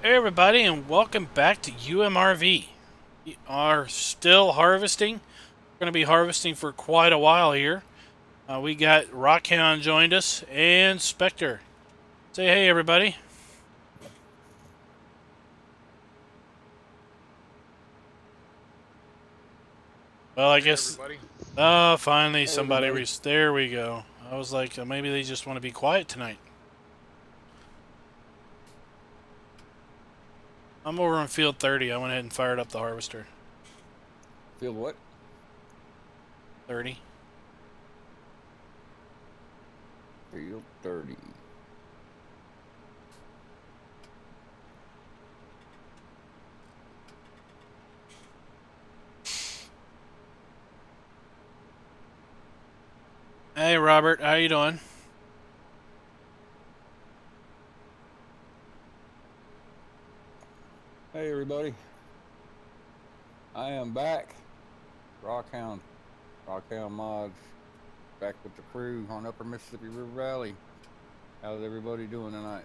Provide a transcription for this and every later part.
Hey everybody, and welcome back to UMRV. We are still harvesting. We're going to be harvesting for quite a while here. We got Rockhound joined us and Spectre. Say hey everybody. Well, I guess. Oh, finally somebody. There we go. I was like, maybe they just want to be quiet tonight. I'm over on field 30. I went ahead and fired up the harvester. Field what? 30. Field 30. Hey Robert, how you doing? Hey everybody. I am back. Rockhound Mods. Back with the crew on Upper Mississippi River Valley. How's everybody doing tonight?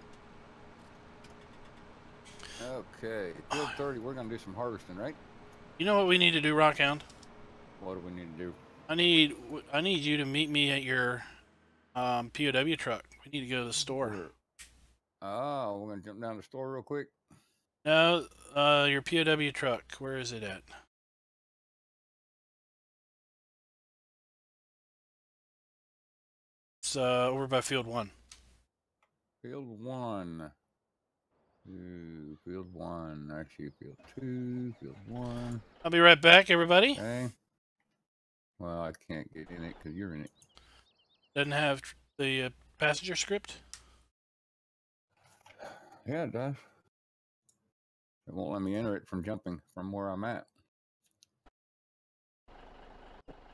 Okay, field 30, we're gonna do some harvesting, right? You know what we need to do, Rockhound? What do we need to do? I need you to meet me at your POW truck. We need to go to the store. Oh, we're gonna jump down to the store real quick. No, your POW truck. Where is it at? It's over by field 1. Field 1. Ooh, field 1. Actually, field 2, field 1. I'll be right back, everybody. Okay. Well, I can't get in it because you're in it. Doesn't have the passenger script? Yeah, it does. It won't let me enter it from jumping from where I'm at.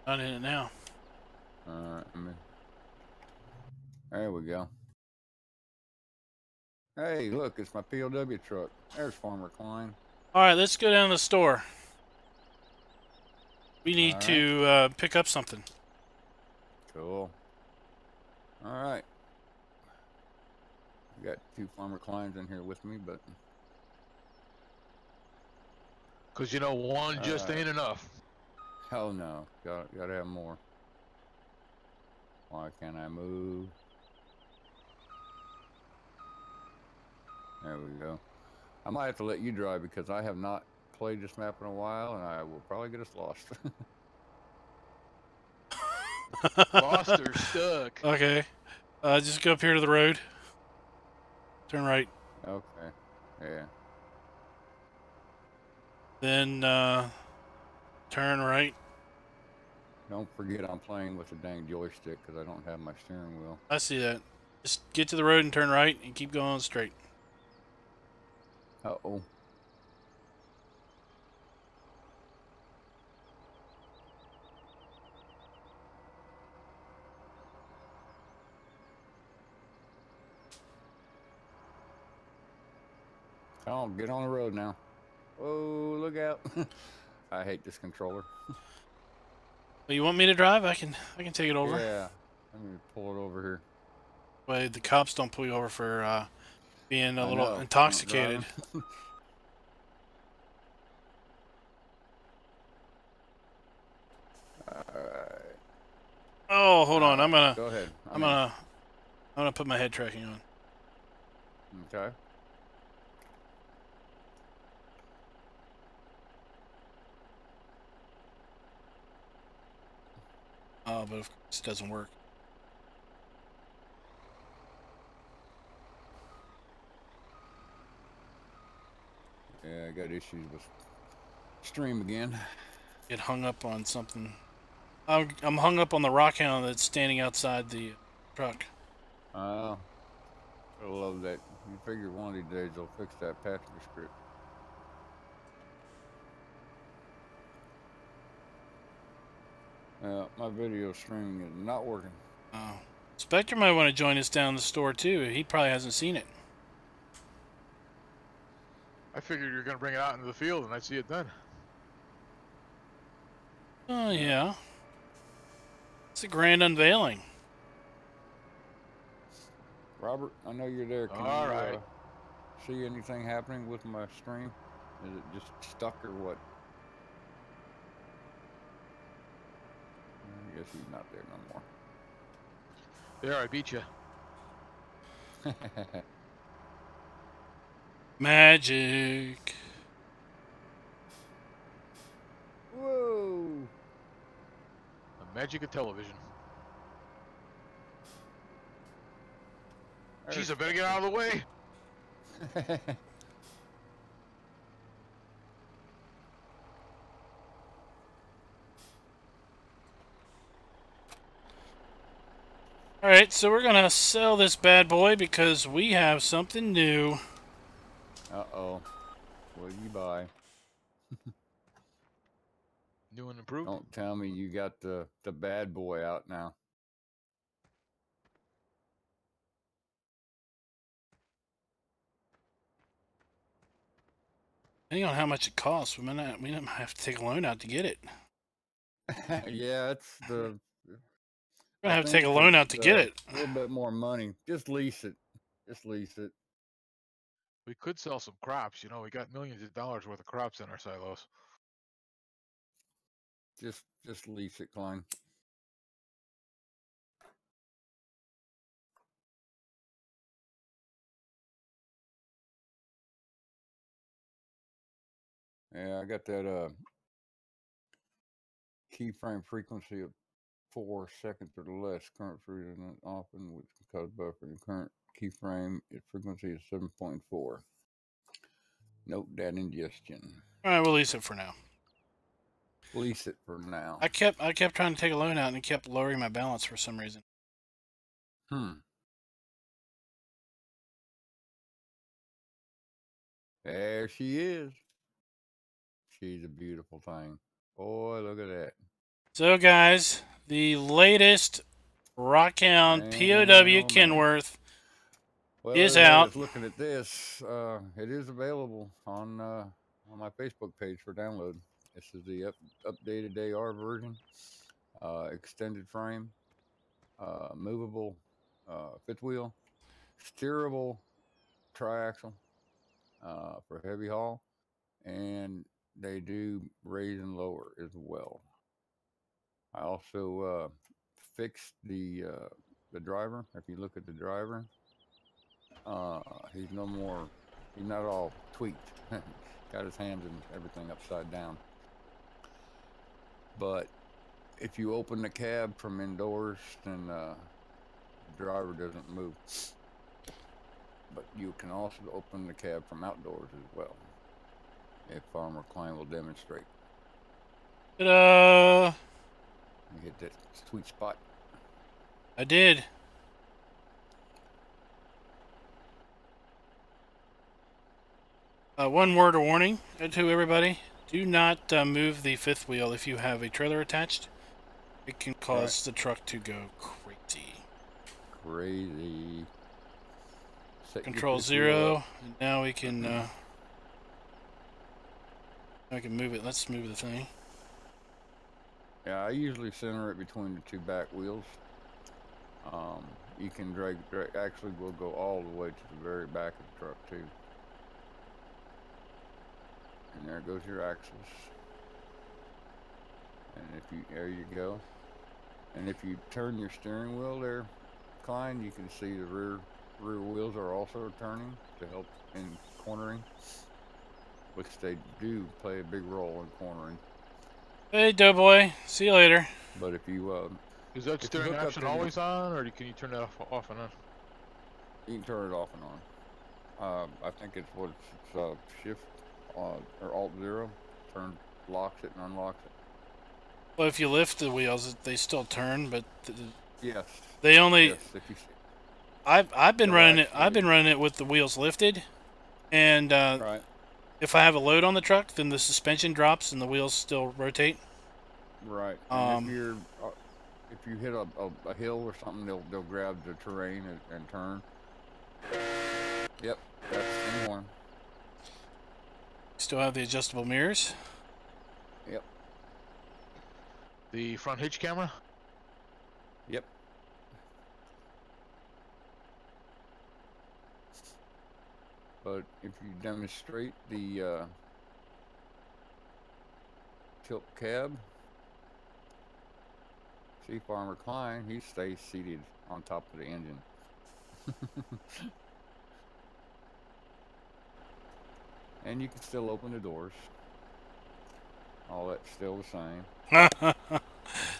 Not in it now. There we go. Hey, look, it's my POW truck. There's Farmer Klein. All right, let's go down to the store. We need to pick up something. Cool. All right. I got 2 Farmer Kleins in here with me, but... Because, you know, one just ain't enough. Hell no. Gotta have more. Why can't I move? There we go. I might have to let you drive because I have not played this map in a while, and I will probably get us lost. Lost or stuck. Okay. Just go up here to the road. Turn right. Okay. Yeah. Then turn right. Don't forget I'm playing with the dang joystick because I don't have my steering wheel. I see that. Just get to the road and turn right and keep going straight. Uh-oh. Come on, get on the road now. Oh, look out. I hate this controller. Well, you want me to drive? I can take it over. Yeah. Let me pull it over here. Well, the cops don't pull you over for being a little intoxicated. Alright. Oh, hold on. I'm gonna go ahead. I'm gonna put my head tracking on. Okay. Oh, but of course it doesn't work. Yeah, I got issues with stream again. Get hung up on something. I'm hung up on the Rockhound that's standing outside the truck. I love that. You figure one of these days they'll fix that passenger script. My video streaming is not working. Oh. Spectre might want to join us down the store too. He probably hasn't seen it. I figured you were going to bring it out into the field and I'd see it then. Oh, yeah. It's a grand see anything happening with my stream? Is it just stuck or what? I guess he's not there no There, I beat you. more. Magic. Whoa! The magic of television. Jeez, I better get out of the way. Alright, so we're gonna sell this bad boy because we have something new. Uh-oh. What do you buy? New and improved. Don't tell me you got the bad boy out now. Depending on how much it costs, we might have to take a loan out to get it. Yeah, it's the... We're gonna have to take a loan out to get it. A little bit more money. Just lease it. Just lease it. We could sell some crops. You know, we got millions of dollars worth of crops in our silos. Just lease it, Klein. Yeah, I got that keyframe frequency of 4 seconds or less. Current frequency often, which can cause buffering. Current keyframe frequency is 7.4. Note that ingestion. All right, we'll lease it for now. Lease it for now. I kept trying to take a loan out and it kept lowering my balance for some reason. There she is. She's a beautiful thing. Boy, look at that. So guys, the latest Rockhound POW Kenworth is out. Looking at this, it is available on my Facebook page for download. This is the updated AR version, extended frame, movable fifth wheel, steerable triaxle for heavy haul, and they do raise and lower as well. I also fixed the driver. If you look at the driver, he's not all tweaked. Got his hands and everything upside down. But if you open the cab from indoors, then the driver doesn't move. But you can also open the cab from outdoors as well, if Farmer Klein will demonstrate. Ta-da! You hit that sweet spot. I did. One word of warning to everybody. Do not move the fifth wheel if you have a trailer attached. It can cause the truck to go crazy. Crazy. Control 0. And now we can move it. Let's move the thing. Yeah, I usually center it between the two back wheels. You can drag, actually we'll go all the way to the very back of the truck too. And there goes your axles. And there you go. And if you turn your steering wheel there, Klein, you can see the rear wheels are also turning to help in cornering, which they do play a big role in cornering. Hey, DoughBoy. See you later. But if you is that steering option always on, or can you turn that off and on? You can turn it off and on. I think it's shift or alt 0. Locks it and unlocks it. Well, if you lift the wheels, they still turn, but yes, they only. Yes, if you see. I've been running it. I've been running it with the wheels lifted, and right. If I have a load on the truck, then the suspension drops and the wheels still rotate. Right. And if you hit a hill or something, they'll grab the terrain and turn. Yep, that's the same one. Still have the adjustable mirrors. Yep. The front hitch camera. Yep. But if you demonstrate the tilt cab, see Farmer Klein, he stays seated on top of the engine. And you can still open the doors. All that's still the same.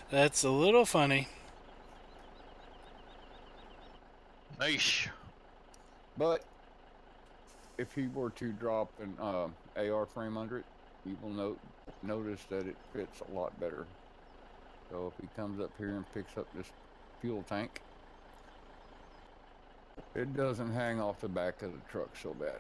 That's a little funny. Nice. But if he were to drop an AR frame under it, you will notice that it fits a lot better. So if he comes up here and picks up this fuel tank, it doesn't hang off the back of the truck so bad.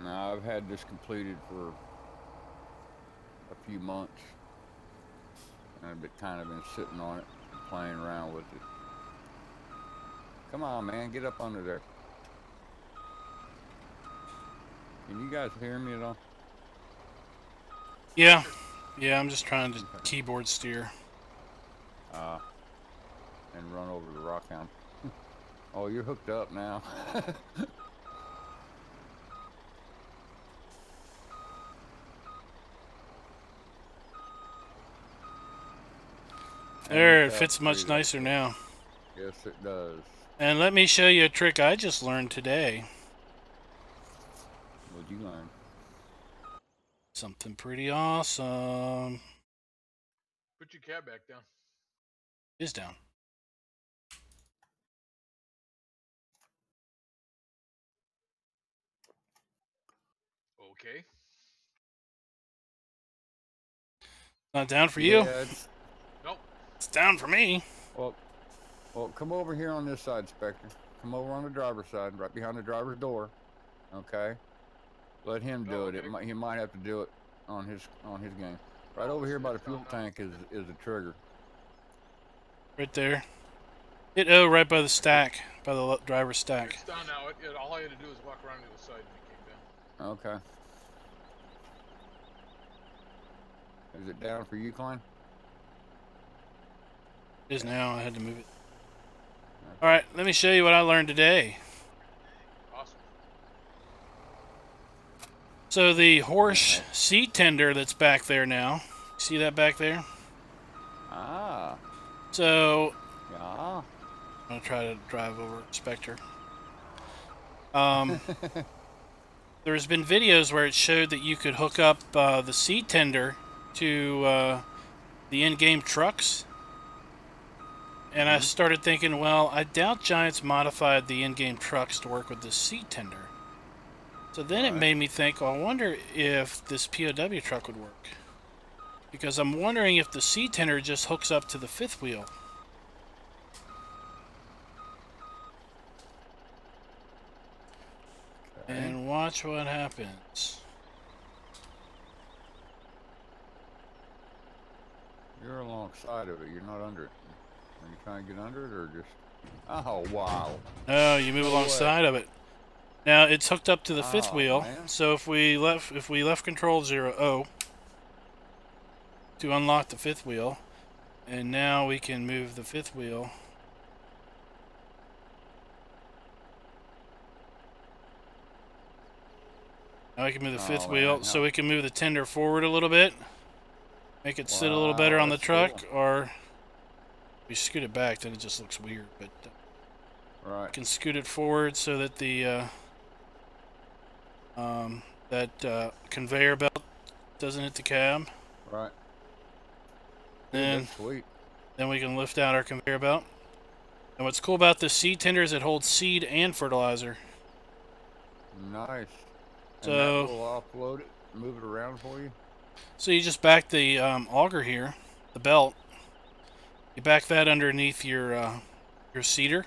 Now, I've had this completed for a few months, and I've kind of been sitting on it and playing around with it. Come on, man, get up under there. Can you guys hear me at all? Yeah, I'm just trying to keyboard steer. And run over the Rockhound. Oh, you're hooked up now. There, it fits much nicer now. Yes, it does. And let me show you a trick I just learned today. What'd you learn? Something pretty awesome. Put your cab back down. It is down. Okay. Not down for you? Yeah, Nope. It's down for me. well, come over here on this side, Spectre. Come over on the driver's side, right behind the driver's door. Okay. Let him do it. Okay. He might have to do it on his game. Right over here by the fuel tank is the trigger. Right there. Hit O right by the stack, by the driver's stack. It's down now. All I had to do was walk around to the side and it came down. Okay. Is it down for you, Klein? It is now. I had to move it. Alright, let me show you what I learned today. Awesome. So the horse seat tender that's back there now. See that back there? Ah. So Yeah. I'm going to try to drive over Spectre. There's been videos where it showed that you could hook up the seat tender to the in-game trucks. And I started thinking, well, I doubt Giants modified the in-game trucks to work with the seat tender. So then it made me think, well, I wonder if this POW truck would work. Because I'm wondering if the seat tender just hooks up to the fifth wheel. Okay. And watch what happens. You're alongside of it. You're not under it. Are you trying to get under it or just... Oh, wow. No, you move alongside of it. Now it's hooked up to the fifth wheel. Man. So if we left control 0 to unlock the fifth wheel, and now we can move the fifth wheel. Now we can move the fifth wheel, so we can move the tender forward a little bit, make it sit a little better on the truck, or we scoot it back, then it just looks weird. But we can scoot it forward so that the conveyor belt doesn't hit the cab. Right. Then, Sweet. then we can lift out our conveyor belt. And what's cool about this seed tender is it holds seed and fertilizer. Nice. So and that will offload it, move it around for you? So you just back the auger here, the belt. You back that underneath your seeder.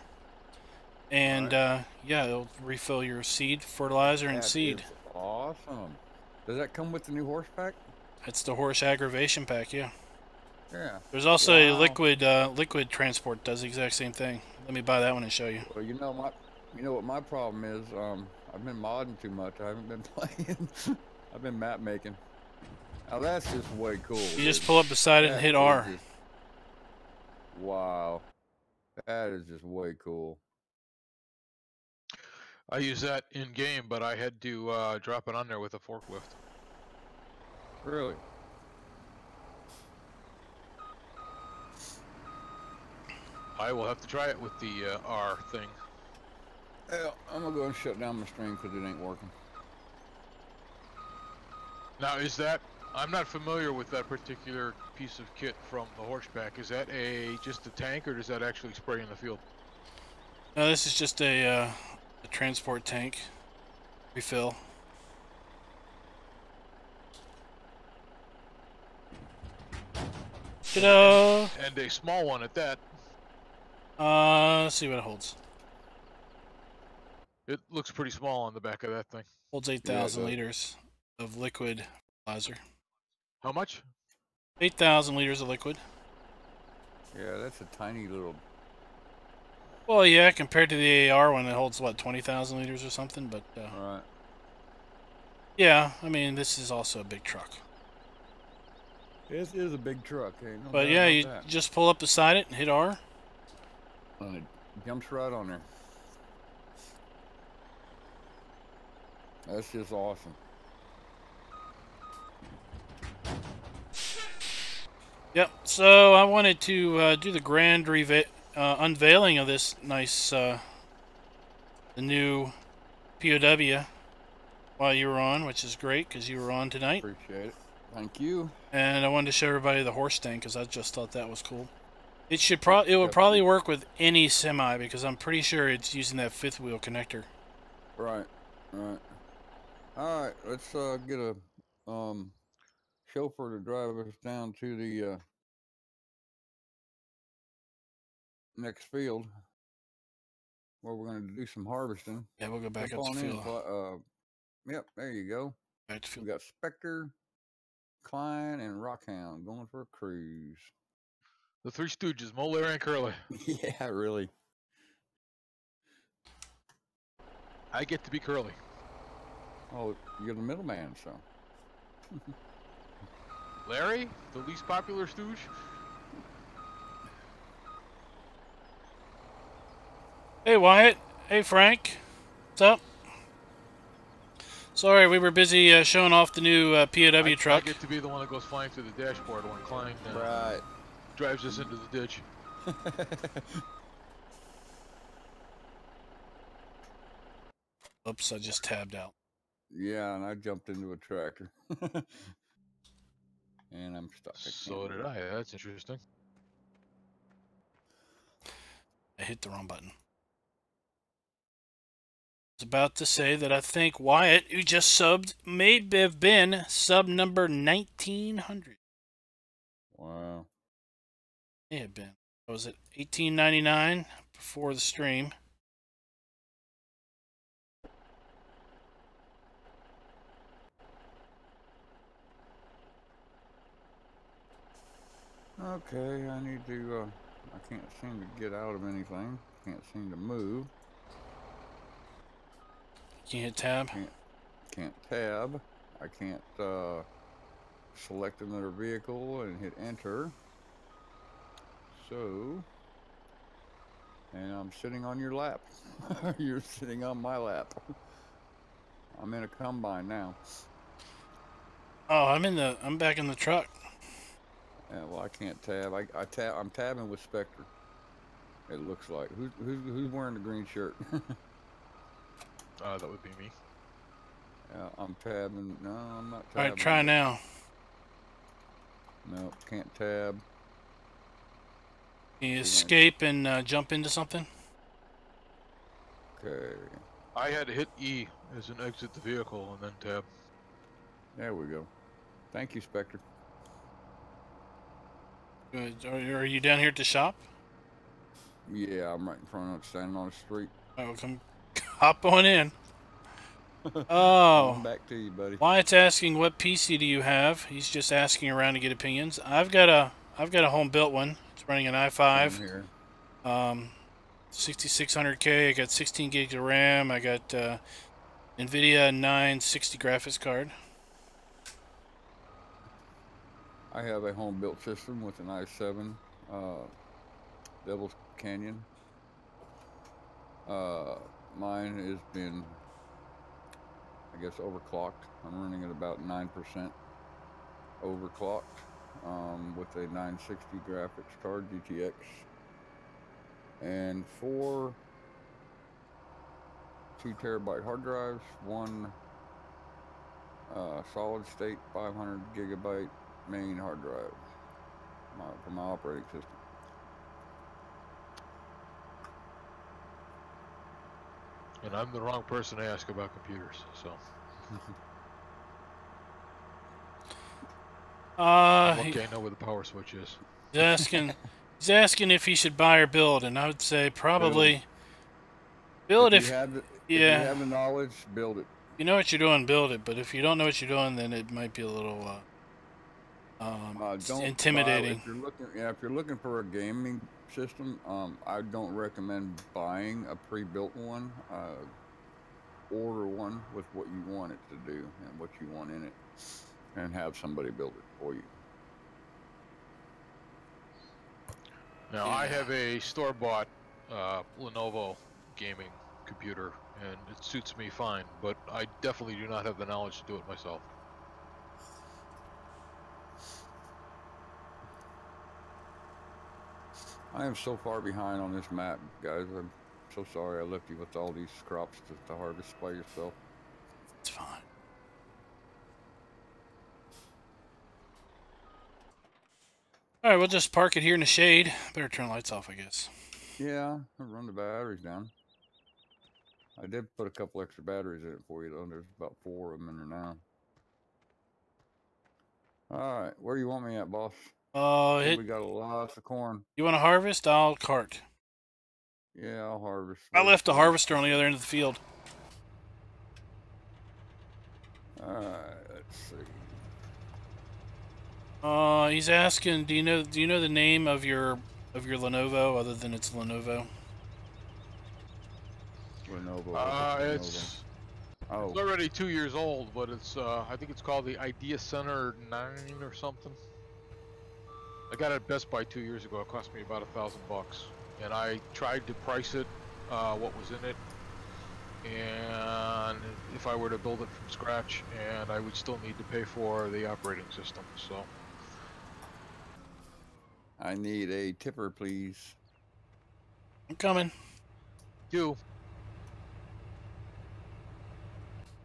And yeah, it'll refill your seed, fertilizer, and seed. Awesome. Does that come with the new horse pack? It's the horse aggravation pack, yeah. Yeah. There's also a liquid transport does the exact same thing. Let me buy that one and show you. Well, you know what my problem is. I've been modding too much. I haven't been playing. I've been map making. Now that's just way cool. You just pull up beside it and hit R. Wow. That is just way cool. I use that in game, but I had to drop it on there with a forklift. Really? I will have to try it with the R thing. Yeah, I'm gonna go and shut down my stream because it ain't working. Now, is that... I'm not familiar with that particular piece of kit from the horseback. Is that just a tank, or does that actually spray in the field? No, this is just a transport tank refill. Ta-da! And a small one at that. Let's see what it holds. It looks pretty small on the back of that thing. Holds 8,000 liters of liquid fertilizer. How much? 8,000 liters of liquid. Yeah, that's a tiny little... Well, yeah, compared to the AR one, it holds, what, 20,000 liters or something, but... Right. Yeah, I mean, this is also a big truck. It is a big truck, ain't no But doubt yeah, about you that. just pull up beside it and hit R. And it jumps right on there. That's just awesome. Yep, so I wanted to do the grand unveiling of this nice, the new POW while you were on, which is great because you were on tonight. Appreciate it. Thank you. And I wanted to show everybody the horse thing because I just thought that was cool. It would probably work with any semi because I'm pretty sure it's using that fifth wheel connector. Right, right. All right, let's get a chauffeur to drive us down to the next field where we're going to do some harvesting. Yeah, we'll go back up to field. Yep, there you go. Back to field. We got Spectre, Klein, and Rockhound going for a cruise. The Three Stooges, Mo, Larry, and Curly. Yeah, really. I get to be Curly. Oh, you're the middleman, so. Larry, the least popular stooge. Hey, Wyatt. Hey, Frank. What's up? Sorry, we were busy showing off the new POW truck. I get to be the one that goes flying through the dashboard when Klein right. drives us into the ditch. Oops, I just tabbed out. Yeah, and I jumped into a tractor. And I'm stuck. So did I. That's interesting. I hit the wrong button. I was about to say that I think Wyatt, who just subbed, may have been sub number 1900. Wow. May have been. Was it 1899 before the stream? Okay, I need to, I can't seem to get out of anything. Can't seem to move. Can you hit tab? Can't tab. I can't, select another vehicle and hit enter. So, and I'm sitting on your lap. You're sitting on my lap. I'm in a combine now. Oh, I'm back in the truck. Yeah, well, I can't tab. I'm tabbing with Spectre. It looks like. Who's wearing the green shirt? That would be me. Yeah, I'm tabbing. No, I'm not tabbing. All right, try now. No, can't tab. Can you escape and jump into something? Okay. I had to hit E as an exit the vehicle and then tab. There we go. Thank you, Spectre. Good. Are you down here at the shop? Yeah, I'm right in front of it, standing on the street. All right, well, come hop on in. Oh, I'm back to you, buddy. Wyatt's asking what PC do you have? He's just asking around to get opinions. I've got a home built one. It's running an i5. Here. 6600K. I got 16 gigs of RAM. I got NVIDIA 960 graphics card. I have a home built system with an i7 double Canyon. Mine has been, I guess, overclocked. I'm running at about 9% overclocked with a 960 graphics card, GTX, and 4 2 terabyte hard drives, 1 solid state 500 gigabyte main hard drive for my operating system. And I'm the wrong person to ask about computers, so. Okay, I know where the power switch is. He's asking if he should buy or build, and I would say probably build if you have the knowledge, build it. You know what you're doing, build it. But if you don't know what you're doing, then it might be a little intimidating. If you're looking for a gaming system, I don't recommend buying a pre-built one. Order one with what you want it to do and what you want in it, and have somebody build it for you. Now, I have a store-bought Lenovo gaming computer, and it suits me fine, but I definitely do not have the knowledge to do it myself. I am so far behind on this map, guys. I'm so sorry I left you with all these crops to harvest by yourself. It's fine. Alright, we'll just park it here in the shade. Better turn the lights off, I guess. Yeah, I'll run the batteries down. I did put a couple extra batteries in it for you, though. There's about 4 of them in there now. Alright, where do you want me at, boss? We got lots of corn. You want to harvest? I'll cart. Yeah, I'll harvest. I left the harvester on the other end of the field. Alright, let's see. He's asking, do you know the name of your Lenovo other than it's Lenovo? It's already 2 years old, but it's I think it's called the Idea Center 9 or something. I got it at Best Buy 2 years ago. It cost me about $1,000, and I tried to price it, what was in it, and if I were to build it from scratch, and I would still need to pay for the operating system. So I need a tipper, please. I'm coming.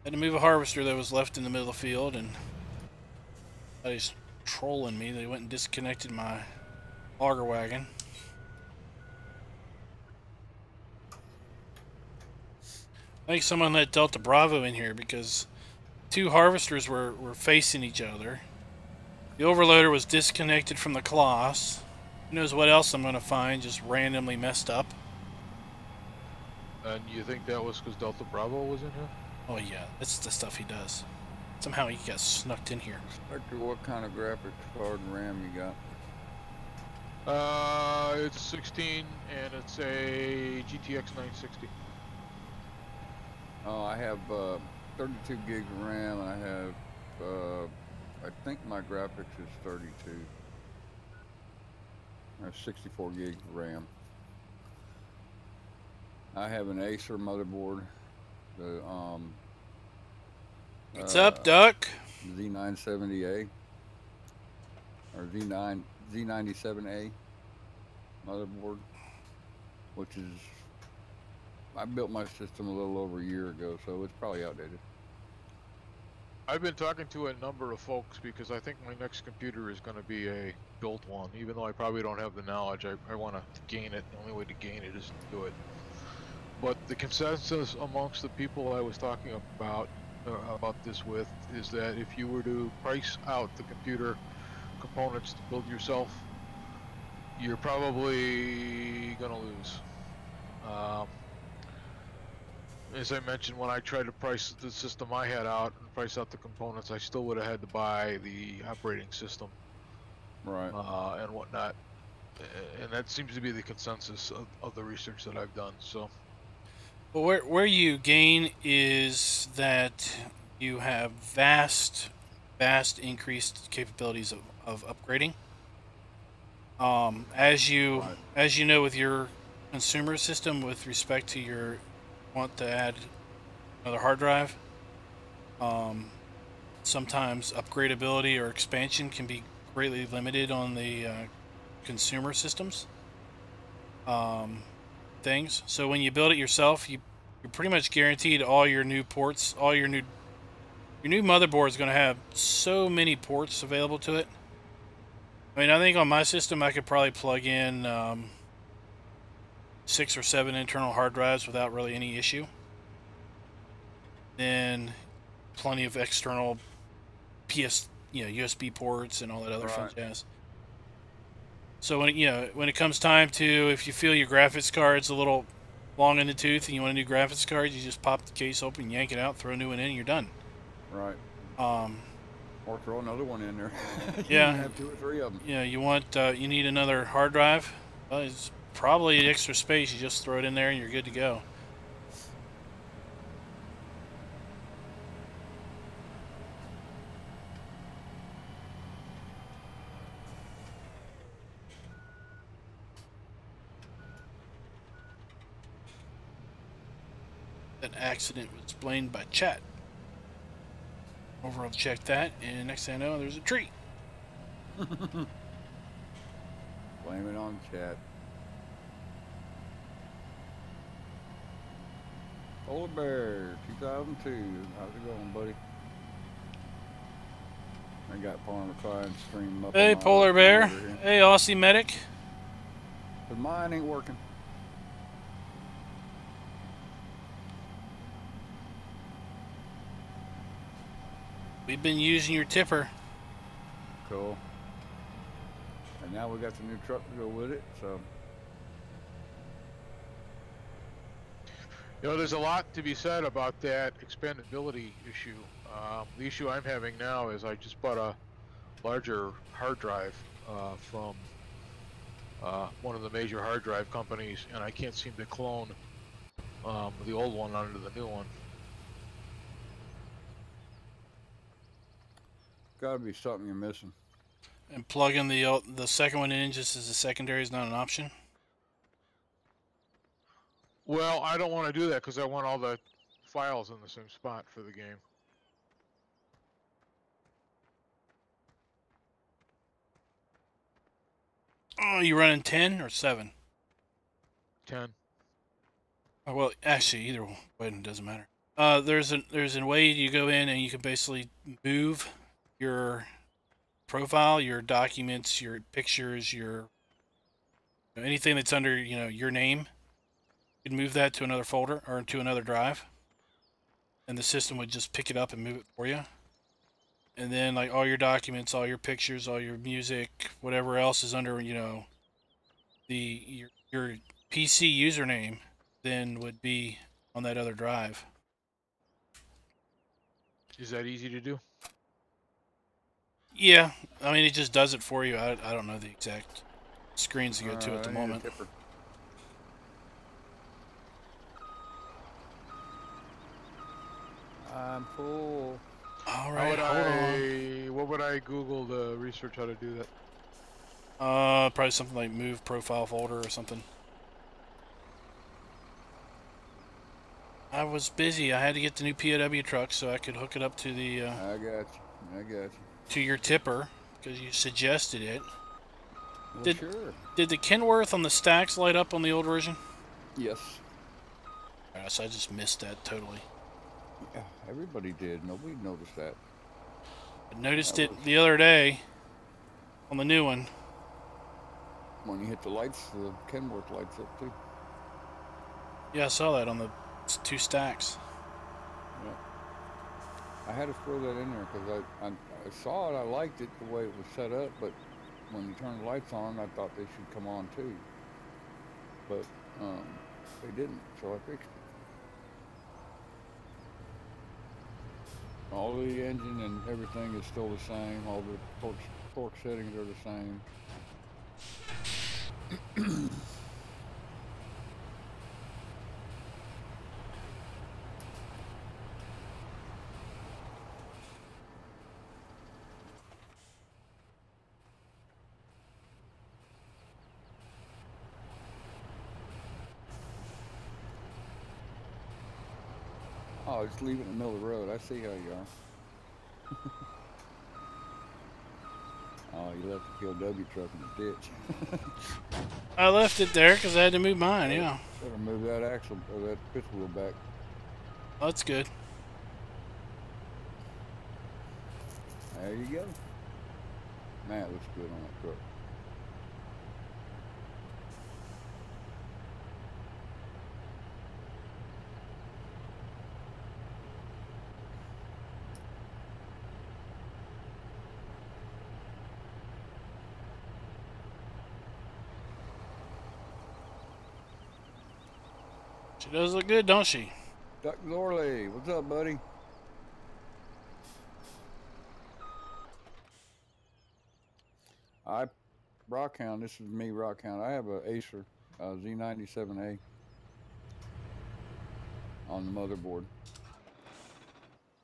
Had to move a harvester that was left in the middle of the field, and somebody's trolling me. They went and disconnected my auger wagon. I think someone let Delta Bravo in here because 2 harvesters were facing each other. The overloader was disconnected from the Colossus. Who knows what else I'm going to find just randomly messed up. And you think that was because Delta Bravo was in here? Oh yeah, that's the stuff he does. Somehow he got snuck in here. Spectre, what kind of graphics card and RAM you got? It's 16 and it's a GTX 960. Oh, I have 32 gigs of RAM, and I have, I think my graphics is 32. I have 64 gigs of RAM. I have an Acer motherboard. The What's up, Duck? Z970A or Z97A motherboard, which is, I built my system a little over a year ago, so it's probably outdated. I've been talking to a number of folks because I think my next computer is going to be a built one, even though I probably don't have the knowledge. I want to gain it. The only way to gain it is to do it. But the consensus amongst the people I was talking about this with is that if you were to price out the computer components to build yourself, you're probably gonna lose. As I mentioned, when I tried to price the system I had out and price out the components, I still would have had to buy the operating system, right, and whatnot. And that seems to be the consensus of the research that I've done. So. Well, where you gain is that you have vast increased capabilities of upgrading. As you know with your consumer system with respect to your want to add another hard drive. Sometimes upgradability or expansion can be greatly limited on the consumer systems things. So when you build it yourself, you're pretty much guaranteed all your new ports, all your new motherboard is going to have so many ports available to it. I mean, I think on my system I could probably plug in 6 or 7 internal hard drives without really any issue. Then plenty of external USB ports and all that other fun jazz. So when it comes time to, if you feel your graphics card's a little long in the tooth and you want a new graphics card, you just pop the case open, yank it out, throw a new one in, and you're done. Right. Or throw another one in there. Yeah. You have 2 or 3 of them. Yeah, you need another hard drive. Well, it's probably extra space. You just throw it in there and you're good to go. That accident was blamed by chat. Over, I'll check that, and next thing I know, there's a tree. Blame it on chat. Polar Bear 2002. How's it going, buddy? I got Farmer Clyde stream up. Hey, Polar Bear. Hey, Aussie Medic. But mine ain't working. We've been using your tipper. Cool. And now we got the new truck to go with it, so. You know, there's a lot to be said about that expandability issue. The issue I'm having now is I just bought a larger hard drive from one of the major hard drive companies, and I can't seem to clone the old one onto the new one. Gotta be something you're missing. And plugging the second one in just as a secondary is not an option? Well, I don't want to do that because I want all the files in the same spot for the game. Oh, you running 10 or 7? 10. Oh, well, actually, either way, it doesn't matter. There's a way you go in and you can basically move your profile, your documents, your pictures, anything that's under your name. You can move that to another folder or to another drive, and the system would just pick it up and move it for you. And then like all your documents, all your pictures, all your music, whatever else is under your PC username, then would be on that other drive. Is that easy to do? Yeah, I mean it just does it for you. I don't know the exact screens to go to at the moment. I'm full. All right, hold on. What would I Google to research how to do that? Probably something like move profile folder or something. I was busy. I had to get the new POW truck so I could hook it up to the. I got you. To your tipper because you suggested it. Well, sure. Did the Kenworth on the stacks light up on the old version? Yes. So I just missed that totally. Yeah, everybody did. Nobody noticed that. I noticed it the other day on the new one. When you hit the lights, the Kenworth lights up too. Yeah, I saw that on the 2 stacks. Yeah. I had to throw that in there because I saw it, I liked it the way it was set up, but when you turn the lights on, I thought they should come on too. But they didn't, so I fixed it. All the engine and everything is still the same. All the torque settings are the same. Oh, just leave it in the middle of the road. I see how you are. Oh, you left the POW truck in the ditch. I left it there because I had to move mine, yeah. Better move that axle or that fifth wheel back. Oh, that's good. There you go. Man, it looks good on that truck. She does look good, don't she? Duck Zorly, what's up, buddy? Rockhound, this is me, Rockhound. I have a Acer Z97A on the motherboard.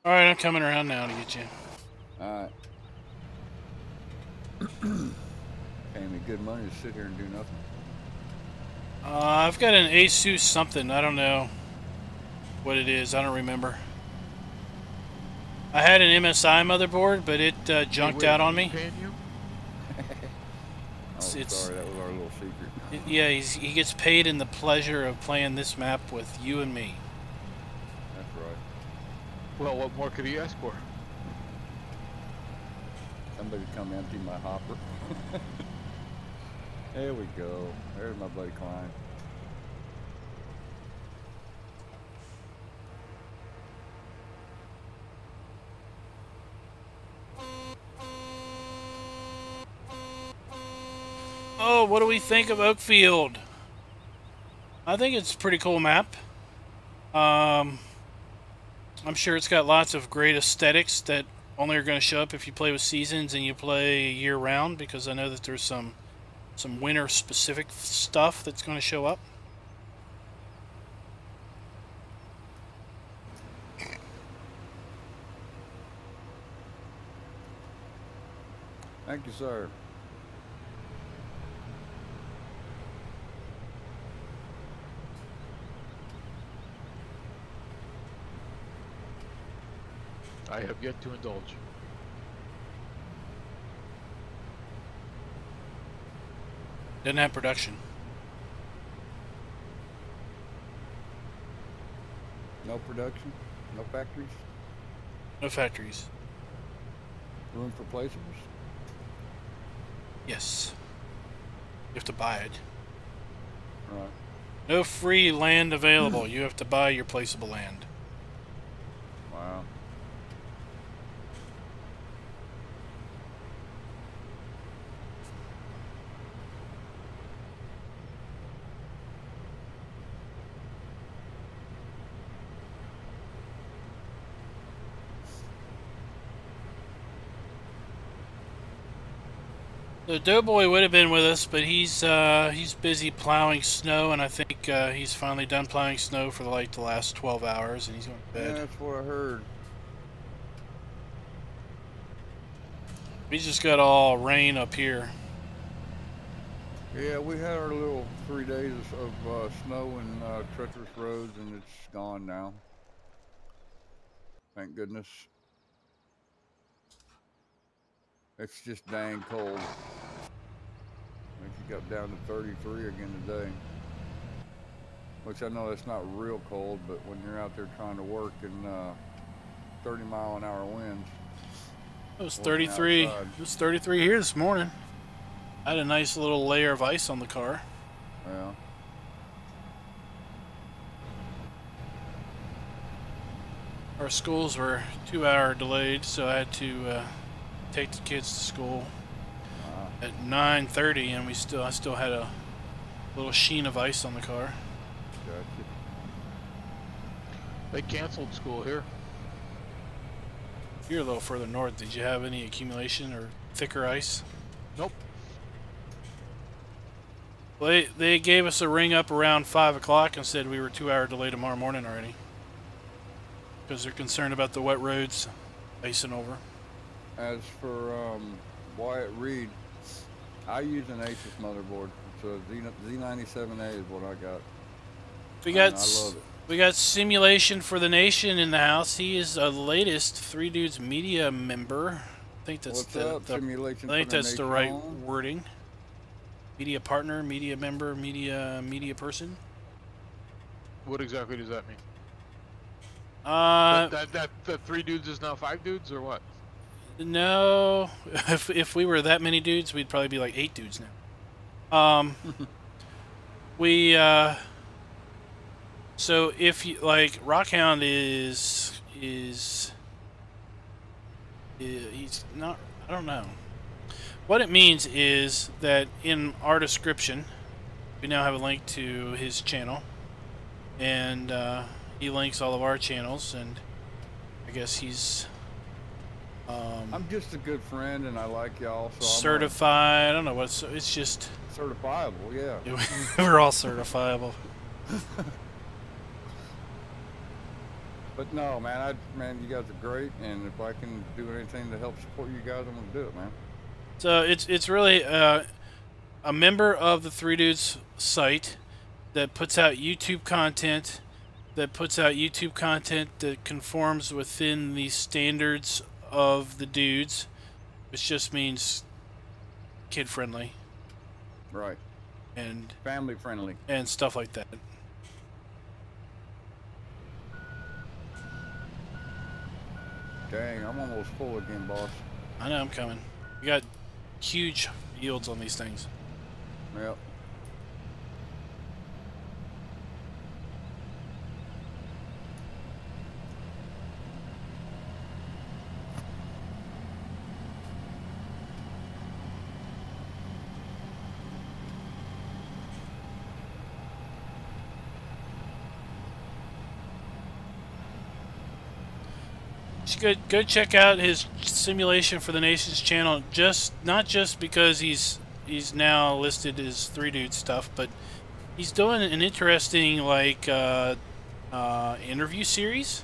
All right, I'm coming around now to get you. All right. Paying me good money to sit here and do nothing. I've got an Asus something. I don't know what it is. I don't remember. I had an MSI motherboard, but it junked out on me. Paying you? Sorry, that was our little secret. Yeah, he gets paid in the pleasure of playing this map with you and me. That's right. Well, what more could he ask for? Somebody come empty my hopper. There we go. There's my buddy Klein. Oh, what do we think of Oakfield? I think it's a pretty cool map. I'm sure it's got lots of great aesthetics that only are going to show up if you play with seasons and you play year-round, because I know that there's some winter-specific stuff that's going to show up. Thank you, sir. I have yet to indulge. Doesn't have production. No production? No factories? No factories. Room for placeables? Yes. You have to buy it. Right. No free land available. You have to buy your placeable land. Wow. The DoughBoy would have been with us, but he's busy plowing snow, and I think he's finally done plowing snow for like the last 12 hours, and he's going to bed. Yeah, that's what I heard. We just got all rain up here. Yeah, we had our little 3 days of snow and treacherous roads, and it's gone now. Thank goodness. It's just dang cold. I think it got down to 33 again today. Which I know that's not real cold, but when you're out there trying to work in 30-mile-an-hour winds. It was 33. Outside. It was 33 here this morning. I had a nice little layer of ice on the car. Yeah. Our schools were 2-hour delayed, so I had to take the kids to school at 9:30, and I still had a little sheen of ice on the car. Gotcha. They canceled school here. You're a little further north. Did you have any accumulation or thicker ice? Nope. Well, they gave us a ring up around 5 o'clock and said we were 2-hour delay tomorrow morning already, because they're concerned about the wet roads icing over. As for Wyatt Reed, I use an Asus motherboard. It's a Z97A is what I got. We got I love it. We got Simulation for the Nation in the house. He is a latest Three Dudes Media member. I think that's Simulation I think for the that's the Nation right on? wording. Media partner, media member, media person. What exactly does that mean? Uh, That 3 dudes is now 5 dudes, or what? no. If we were that many dudes, we'd probably be like 8 dudes now. We so if you like, Rockhound is he's not. I don't know. What it means is that in our description, we now have a link to his channel, and he links all of our channels, and I guess he's I'm just a good friend, and I like y'all. So certified. I don't know what it's just certifiable, yeah. we're all certifiable. But no, man, you guys are great, and if I can do anything to help support you guys, I'm gonna do it, man. So it's really a member of the Three Dudes site that puts out YouTube content, that conforms within the standards of the dudes, which just means kid friendly, Right. and Family friendly. and stuff like that. Dang, I'm almost full again, boss. I know, I'm coming. We got huge yields on these things. Yep. Go check out his Simulation for the Nation's channel. Not just because he's now listed as Three Dudes stuff, but he's doing an interesting interview series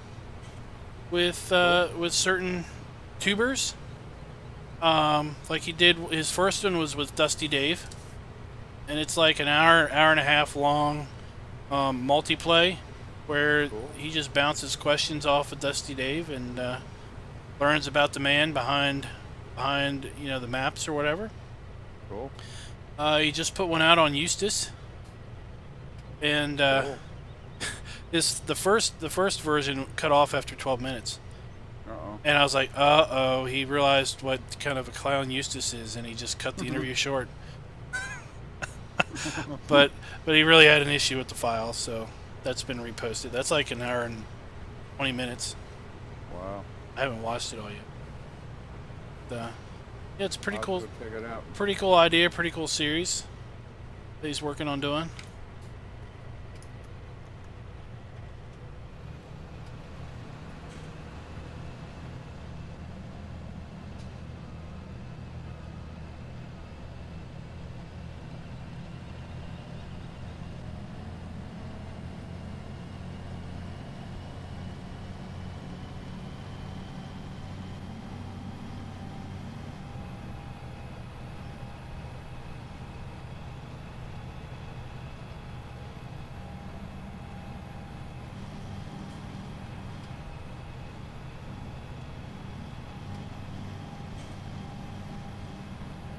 with certain tubers. Like he did, his first one was with Dusty Dave, and it's like an hour and a half long multiplay, where he just bounces questions off of Dusty Dave and learns about the man behind the maps or whatever. Cool. He just put one out on Eustace, and Cool. the first version cut off after 12 minutes. Uh-oh. And I was like, uh-oh, he realized what kind of a clown Eustace is, and he just cut the interview short. but he really had an issue with the file, so that's been reposted. That's like an hour and 20 minutes. Wow. I haven't watched it all yet. Yeah, it's pretty cool. Go check it out. Pretty cool idea, pretty cool series that he's working on doing.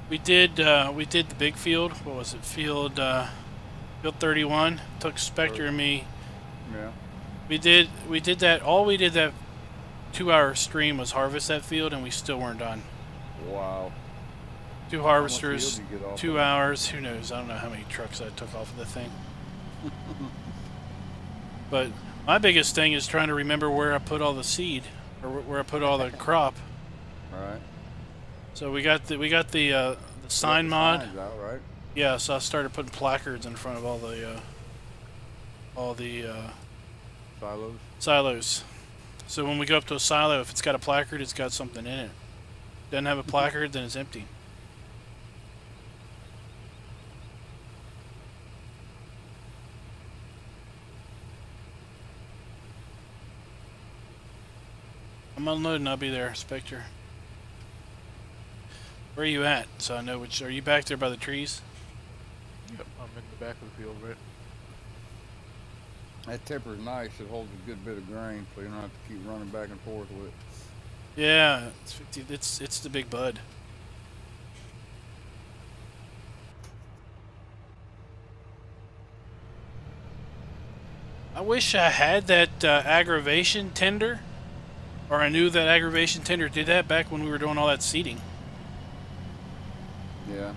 We did the big field. What was it? Field 31. Took Spectre and me. Yeah. We did that. All we did that 2-hour stream was harvest that field, and we still weren't done. Wow. 2 harvesters, How much yield do you get off 2 of it? hours. Who knows? I don't know how many trucks I took off of the thing. But my biggest thing is trying to remember where I put all the seed, or where I put all the crop. All right. So we got the sign mod. Signs out, right? Yeah, so I started putting placards in front of all the Silos. silos. So when we go up to a silo, if it's got a placard, it's got something in it. Doesn't have a placard, then it's empty. I'm unloading. I'll be there, Spectre. Where are you at? So I know which. Are you back there by the trees? Yep, I'm in the back of the field, right? That tipper's nice. It holds a good bit of grain, so you don't have to keep running back and forth with it. Yeah, it's the big bud. I wish I had that aggravation tender, or I knew that aggravation tender did that back when we were doing all that seeding. Yeah.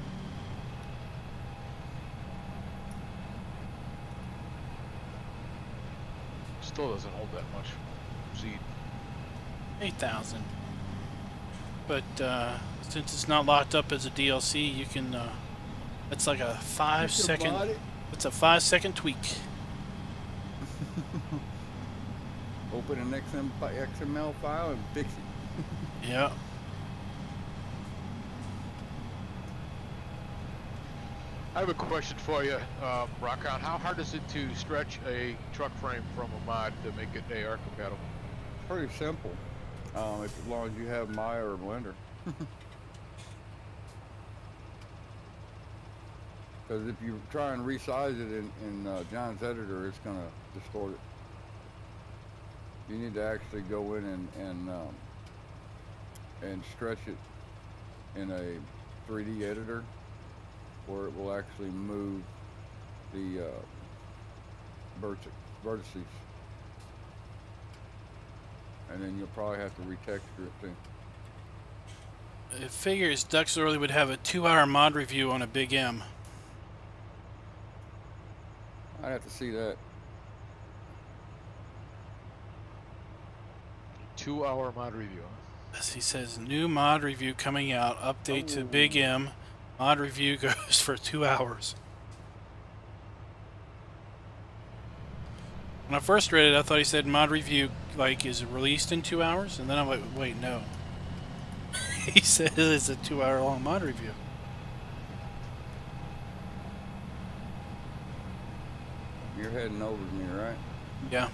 Still doesn't hold that much seed. 8,000. But since it's not locked up as a DLC, you can. It's like a 5-second. It's a 5-second tweak. Open an XML file and fix it. Yeah. I have a question for you, Rockhound. How hard is it to stretch a truck frame from a mod to make it AR compatible? Pretty simple, as long as you have Maya or Blender. Because if you try and resize it in John's editor, it's going to distort it. You need to actually go in and stretch it in a 3D editor, where it will actually move the vertices. And then you'll probably have to retexture it too. It figures Zorly would have a 2-hour mod review on a Big M. I'd have to see that. 2-hour mod review, huh? As he says, new mod review coming out. Update to Big M. Mod review goes for 2 hours. When I first read it, I thought he said mod review like is released in 2 hours, and then I'm like, wait, no. He says it's a 2-hour long mod review. You're heading over to me, right? Yeah.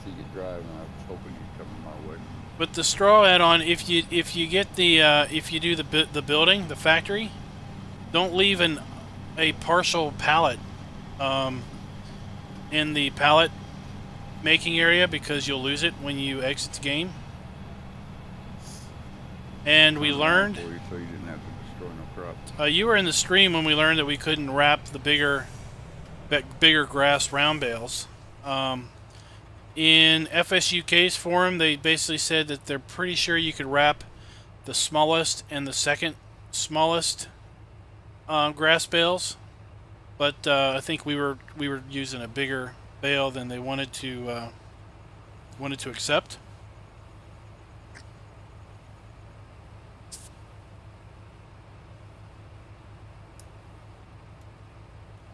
See you driving. I was hoping you'd come my way. With the straw add-on, if you get the if you do the building, the factory, don't leave a partial pallet in the pallet making area, because you'll lose it when you exit the game. And we learned. So you didn't have to destroy no crops. You were in the stream when we learned that we couldn't wrap the bigger grass round bales. In FSUK's forum, they basically said that they're pretty sure you could wrap the smallest and the second smallest grass bales, but I think we were using a bigger bale than they wanted to accept.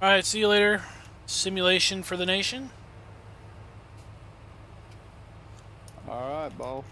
All right, see you later. Simulation for the nation. All right, boss.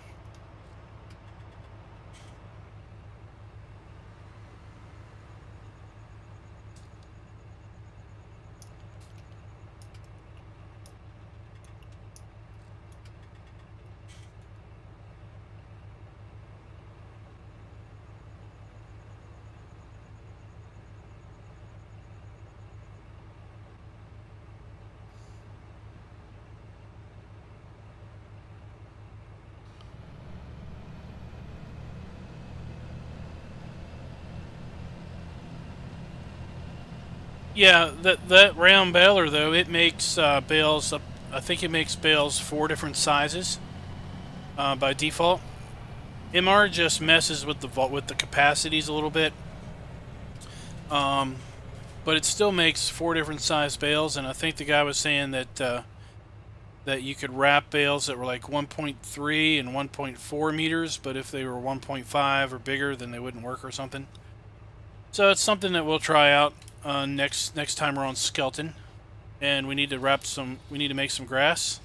Yeah, that round baler though, it makes bales. I think it makes bales 4 different sizes by default. MR just messes with the capacities a little bit, but it still makes 4 different size bales. And I think the guy was saying that that you could wrap bales that were like 1.3 and 1.4 meters, but if they were 1.5 or bigger, then they wouldn't work or something. So it's something that we'll try out. Next time we're on Skeleton, and we need to make some grass.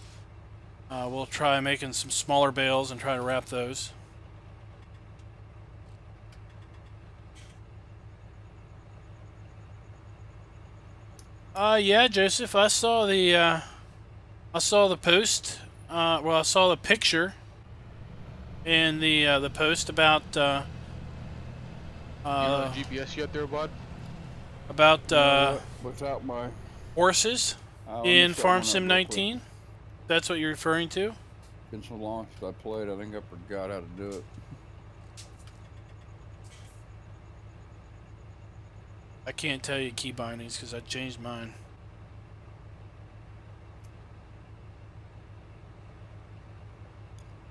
We'll try making some smaller bales and try to wrap those. Yeah, Joseph, I saw the post. Well, I saw the picture and the post about. You on GPS yet, there, bud? About without my horses Let me in set Farm one up Sim real quick. 19? That's what you're referring to? Been so long since I played, I think I forgot how to do it. I can't tell you key bindings because I changed mine.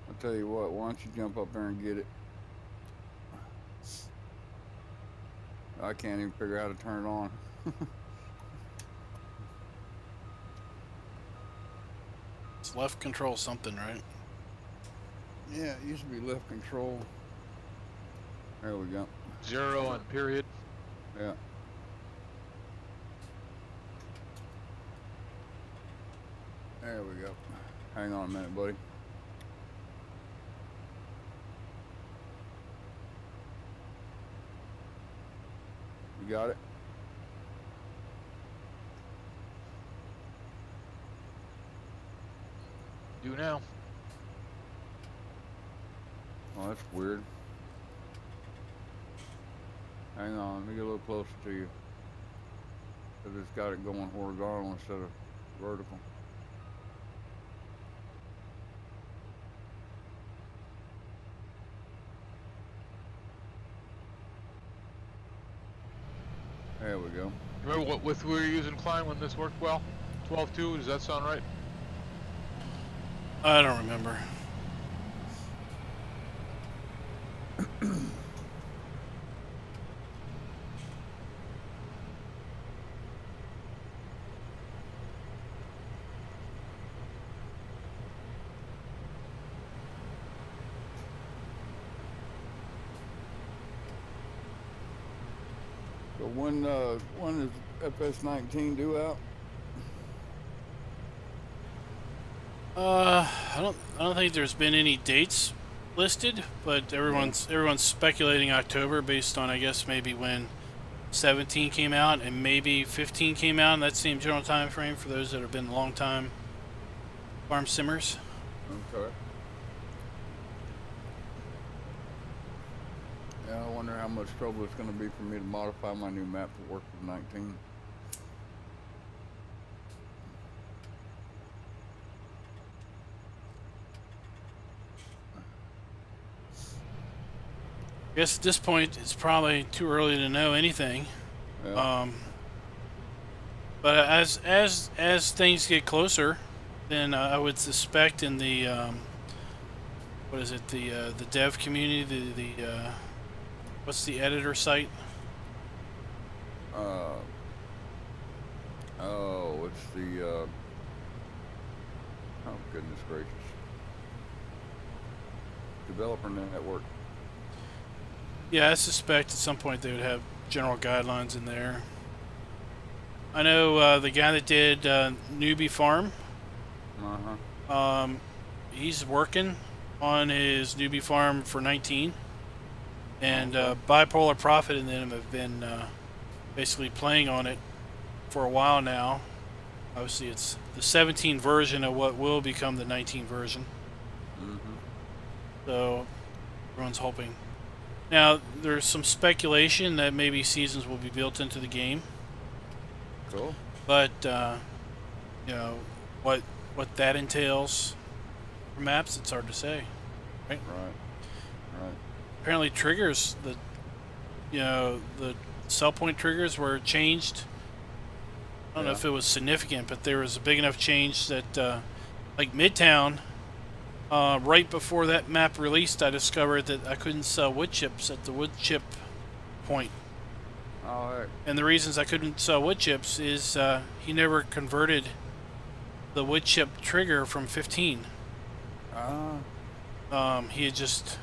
I'll tell you what, why don't you jump up there and get it? I can't even figure out how to turn it on. It's left control something, right? Yeah, it used to be left control. There we go. 0 and period. Yeah. There we go. Hang on a minute, buddy. You got it? Do now. Oh, that's weird. Hang on, let me get a little closer to you. Because it's got it going horizontal instead of vertical. There we go. Remember what width we were using, Klein, when this worked well? 12.2, does that sound right? I don't remember. So when does FS19 due out? I don't think there's been any dates listed, but everyone's speculating October based on, I guess, maybe when 17 came out and maybe 15 came out in that same general time frame for those that have been long time farm simmers. Okay. Yeah, I wonder how much trouble it's going to be for me to modify my new map to work with 19. I guess at this point it's probably too early to know anything. Yeah. But as things get closer, then I would suspect in the what is it, the dev community, the what's the editor site? Oh, it's the oh goodness gracious, developer network. Yeah, I suspect at some point they would have general guidelines in there. I know the guy that did Newbie Farm. He's working on his Newbie Farm for 19, and Bipolar Prophet and them have been basically playing on it for a while now. Obviously, it's the 17 version of what will become the 19 version. So everyone's hoping. Now, there's some speculation that maybe seasons will be built into the game. Cool. But you know what that entails for maps, it's hard to say, right? Right. Apparently, triggers, the sell point triggers were changed. I don't know if it was significant, but there was a big enough change that, like Midtown, right before that map released, I discovered that I couldn't sell wood chips at the wood chip point. Oh, heck. And the reasons I couldn't sell wood chips is he never converted the wood chip trigger from 15. He had just,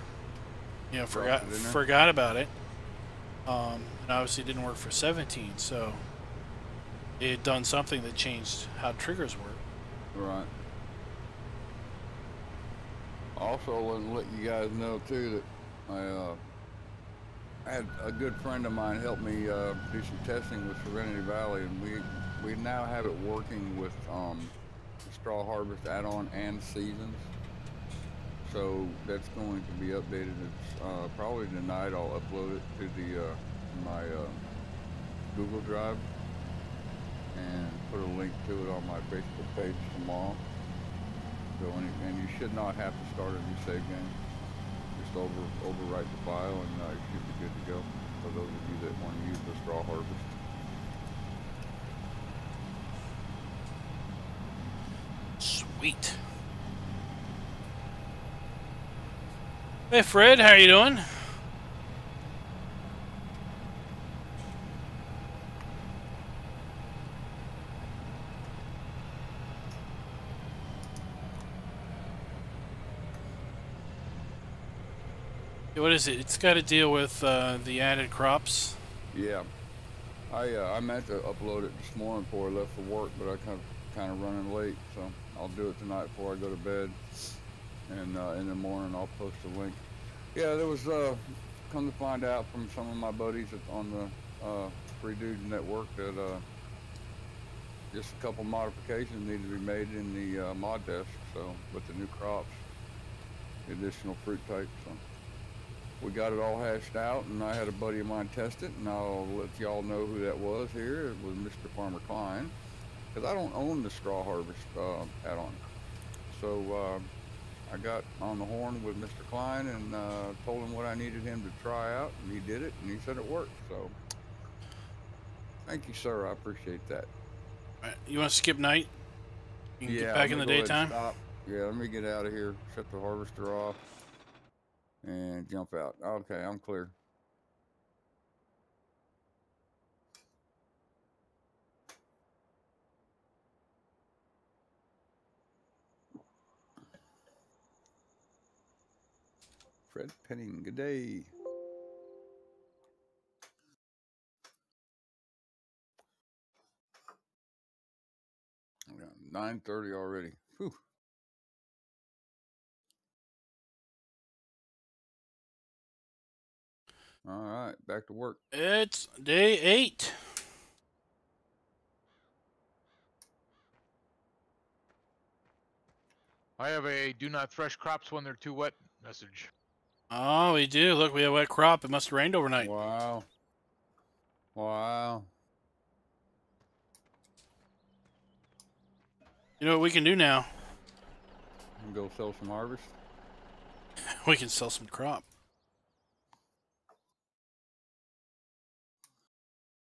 forgot about it. And obviously it didn't work for 17, so it had done something that changed how triggers work. Right. Also, I want to let you guys know too that I had a good friend of mine help me do some testing with Serenity Valley, and we now have it working with Straw Harvest add-on and Seasons. So that's going to be updated. It's probably tonight. I'll upload it to the my Google Drive. and put a link to it on my Facebook page tomorrow. So, and you should not have to start a new save game. Just overwrite the file, and you should be good to go. For those of you that want to use the straw harvest. Sweet. Hey Fred, how you doing? What is it? It's got to deal with the added crops. Yeah, I meant to upload it this morning before I left for work, but I kind of running late, so I'll do it tonight before I go to bed, and in the morning I'll post a link. Yeah, there was come to find out from some of my buddies on the Free Dudes Network that just a couple modifications need to be made in the mod desk, so with the new crops, the additional fruit types. So we got it all hashed out, and I had a buddy of mine test it, and I'll let y'all know who that was here. It was Mr. Farmer Klein, because I don't own the straw harvest add-on. So I got on the horn with Mr. Klein and told him what I needed him to try out, and he did it, and he said it worked. So thank you, sir. I appreciate that. All right, you want to skip night? You can Yeah, get back in the daytime? Yeah, let me get out of here, shut the harvester off, and jump out. Okay, I'm clear. Fred Penning, good day. We got 9:30 already. Whew. All right, back to work. It's day 8. I have a do not thresh crops when they're too wet message. Oh, we do. Look, we have a wet crop. It must have rained overnight. Wow. Wow. You know what we can do now? Go sell some harvest. We can sell some crop.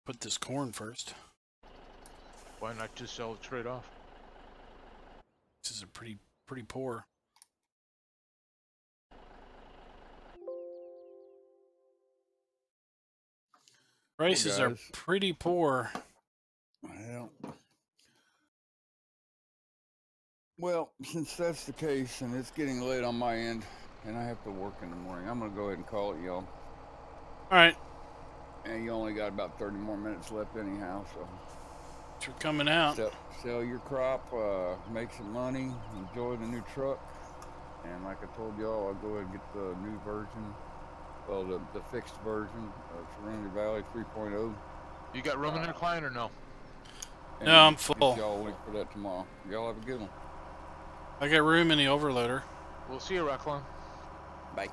Put this corn first. Why not just sell it straight off? This is a pretty poor. Prices are pretty poor. Well, since that's the case, and it's getting late on my end, and I have to work in the morning, I'm gonna go ahead and call it, y'all. All right. And you only got about 30 more minutes left anyhow, so. Thanks for coming out. Sell your crop, make some money, enjoy the new truck, and like I told y'all, I'll go ahead and get the new version, well, the fixed version of Serenity Valley 3.0. You got room in the client or no? No, I'm full. Y'all link for that tomorrow. Y'all have a good one. I got room in the overloader. We'll see you, Rockland. Bye.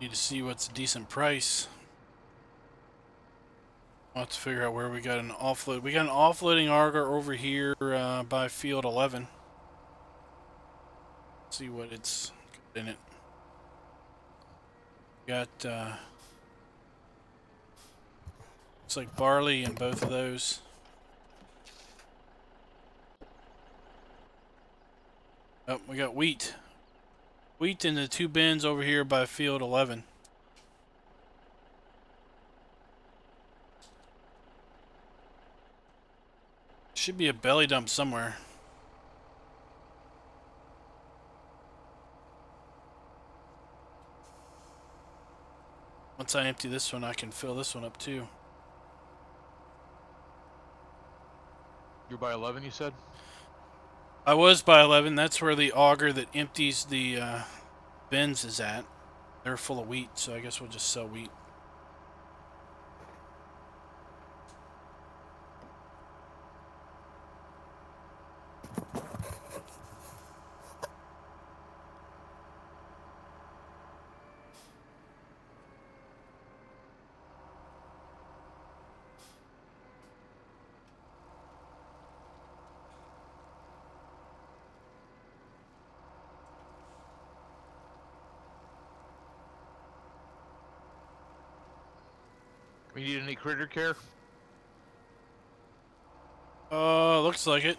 Need to see what's a decent price. I'll have to figure out where we got an offload. We got an offloading auger over here by field 11. See what it's got in it. Got looks like barley in both of those. Oh, we got wheat. Wheat in the 2 bins over here by field 11. Should be a belly dump somewhere. Once I empty this one, I can fill this one up too. You're by 11, you said? I was by 11. That's where the auger that empties the bins is at. They're full of wheat, so I guess we'll just sell wheat. We need any critter care? Looks like it.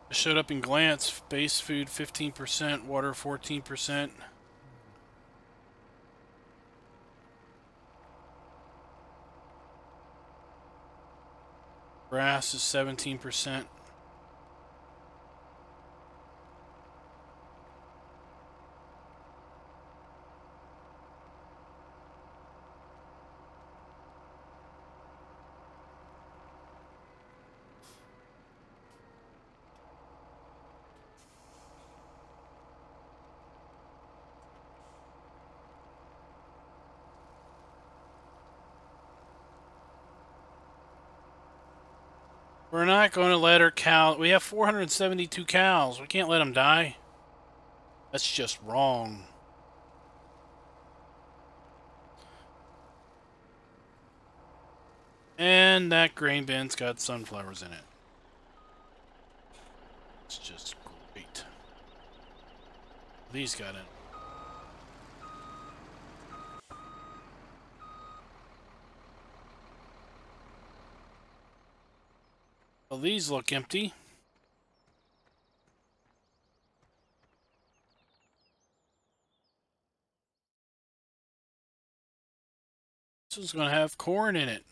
It showed up in glance. Base food 15%, water 14%. Grass is 17%. We're not going to let our cow... We have 472 cows. We can't let them die. That's just wrong. And that grain bin's got sunflowers in it. It's just great. These got it. Well, these look empty. This is going to have corn in it.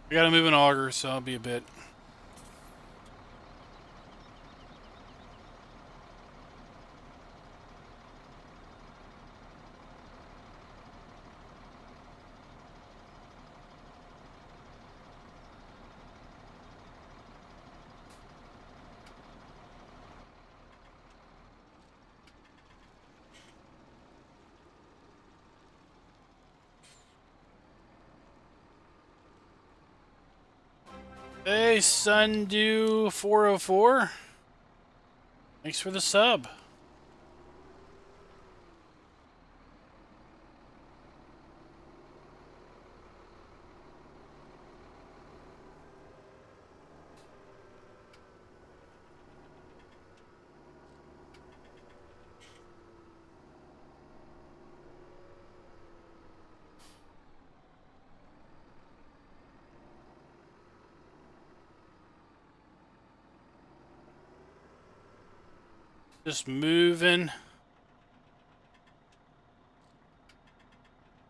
I gotta move an auger, so I'll be a bit. Hey, Sundew404. Thanks for the sub. Just moving.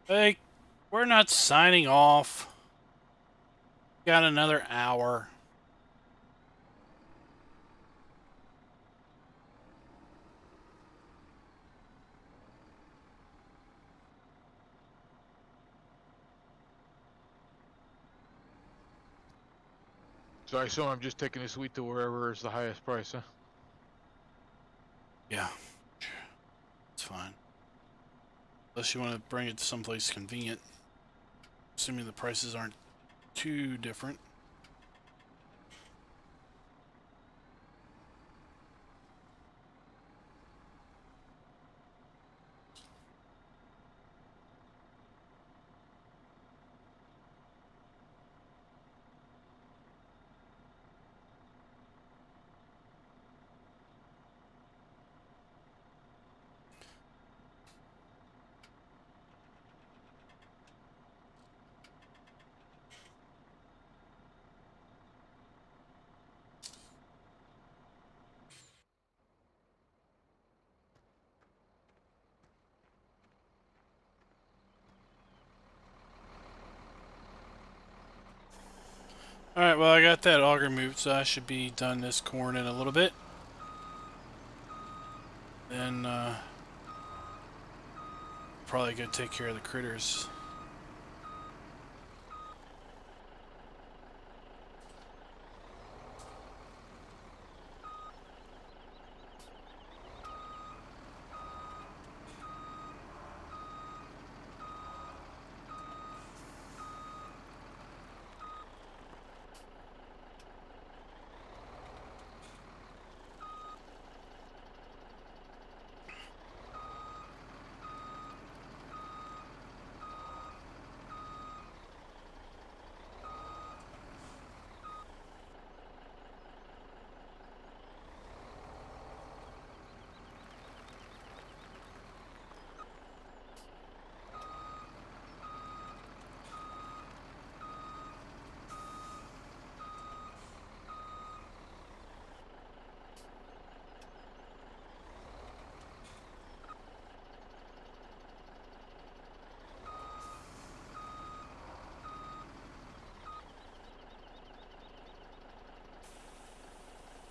Hey, we're not signing off. Got another hour. So I assume I'm just taking this wheat to wherever is the highest price, huh? Yeah. It's fine. Unless you want to bring it to someplace convenient. Assuming the prices aren't too different. Alright, well I got that auger moved, so I should be done this corn in a little bit. Then, probably go take care of the critters.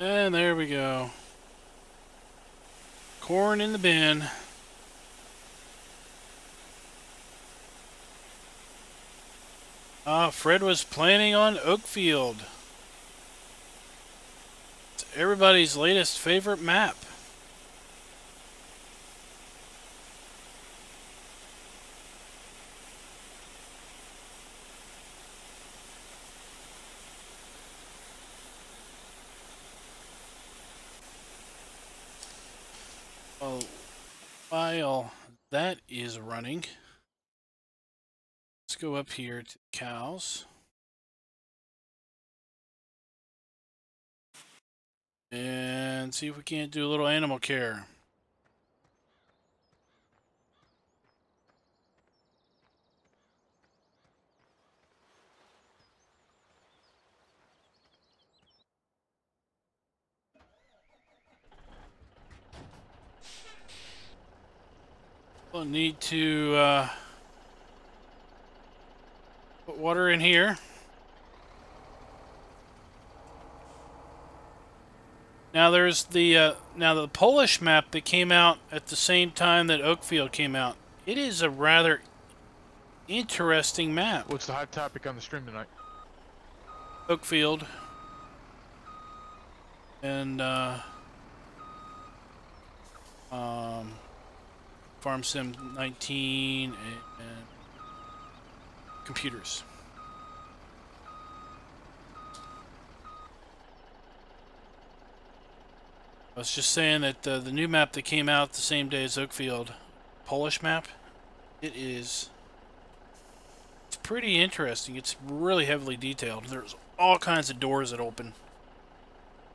And there we go. Corn in the bin. Fred was planning on Oakfield. It's everybody's latest favorite map. Well, while that is running, let's go up here to cows. And see if we can't do a little animal care. We'll need to put water in here. Now there's the Polish map that came out at the same time that Oakfield came out. It is a rather interesting map. What's the hot topic on the stream tonight? Oakfield and Farm Sim 19 and computers. I was just saying that the new map that came out the same day as Oakfield, Polish map, it's pretty interesting. It's really heavily detailed. There's all kinds of doors that open,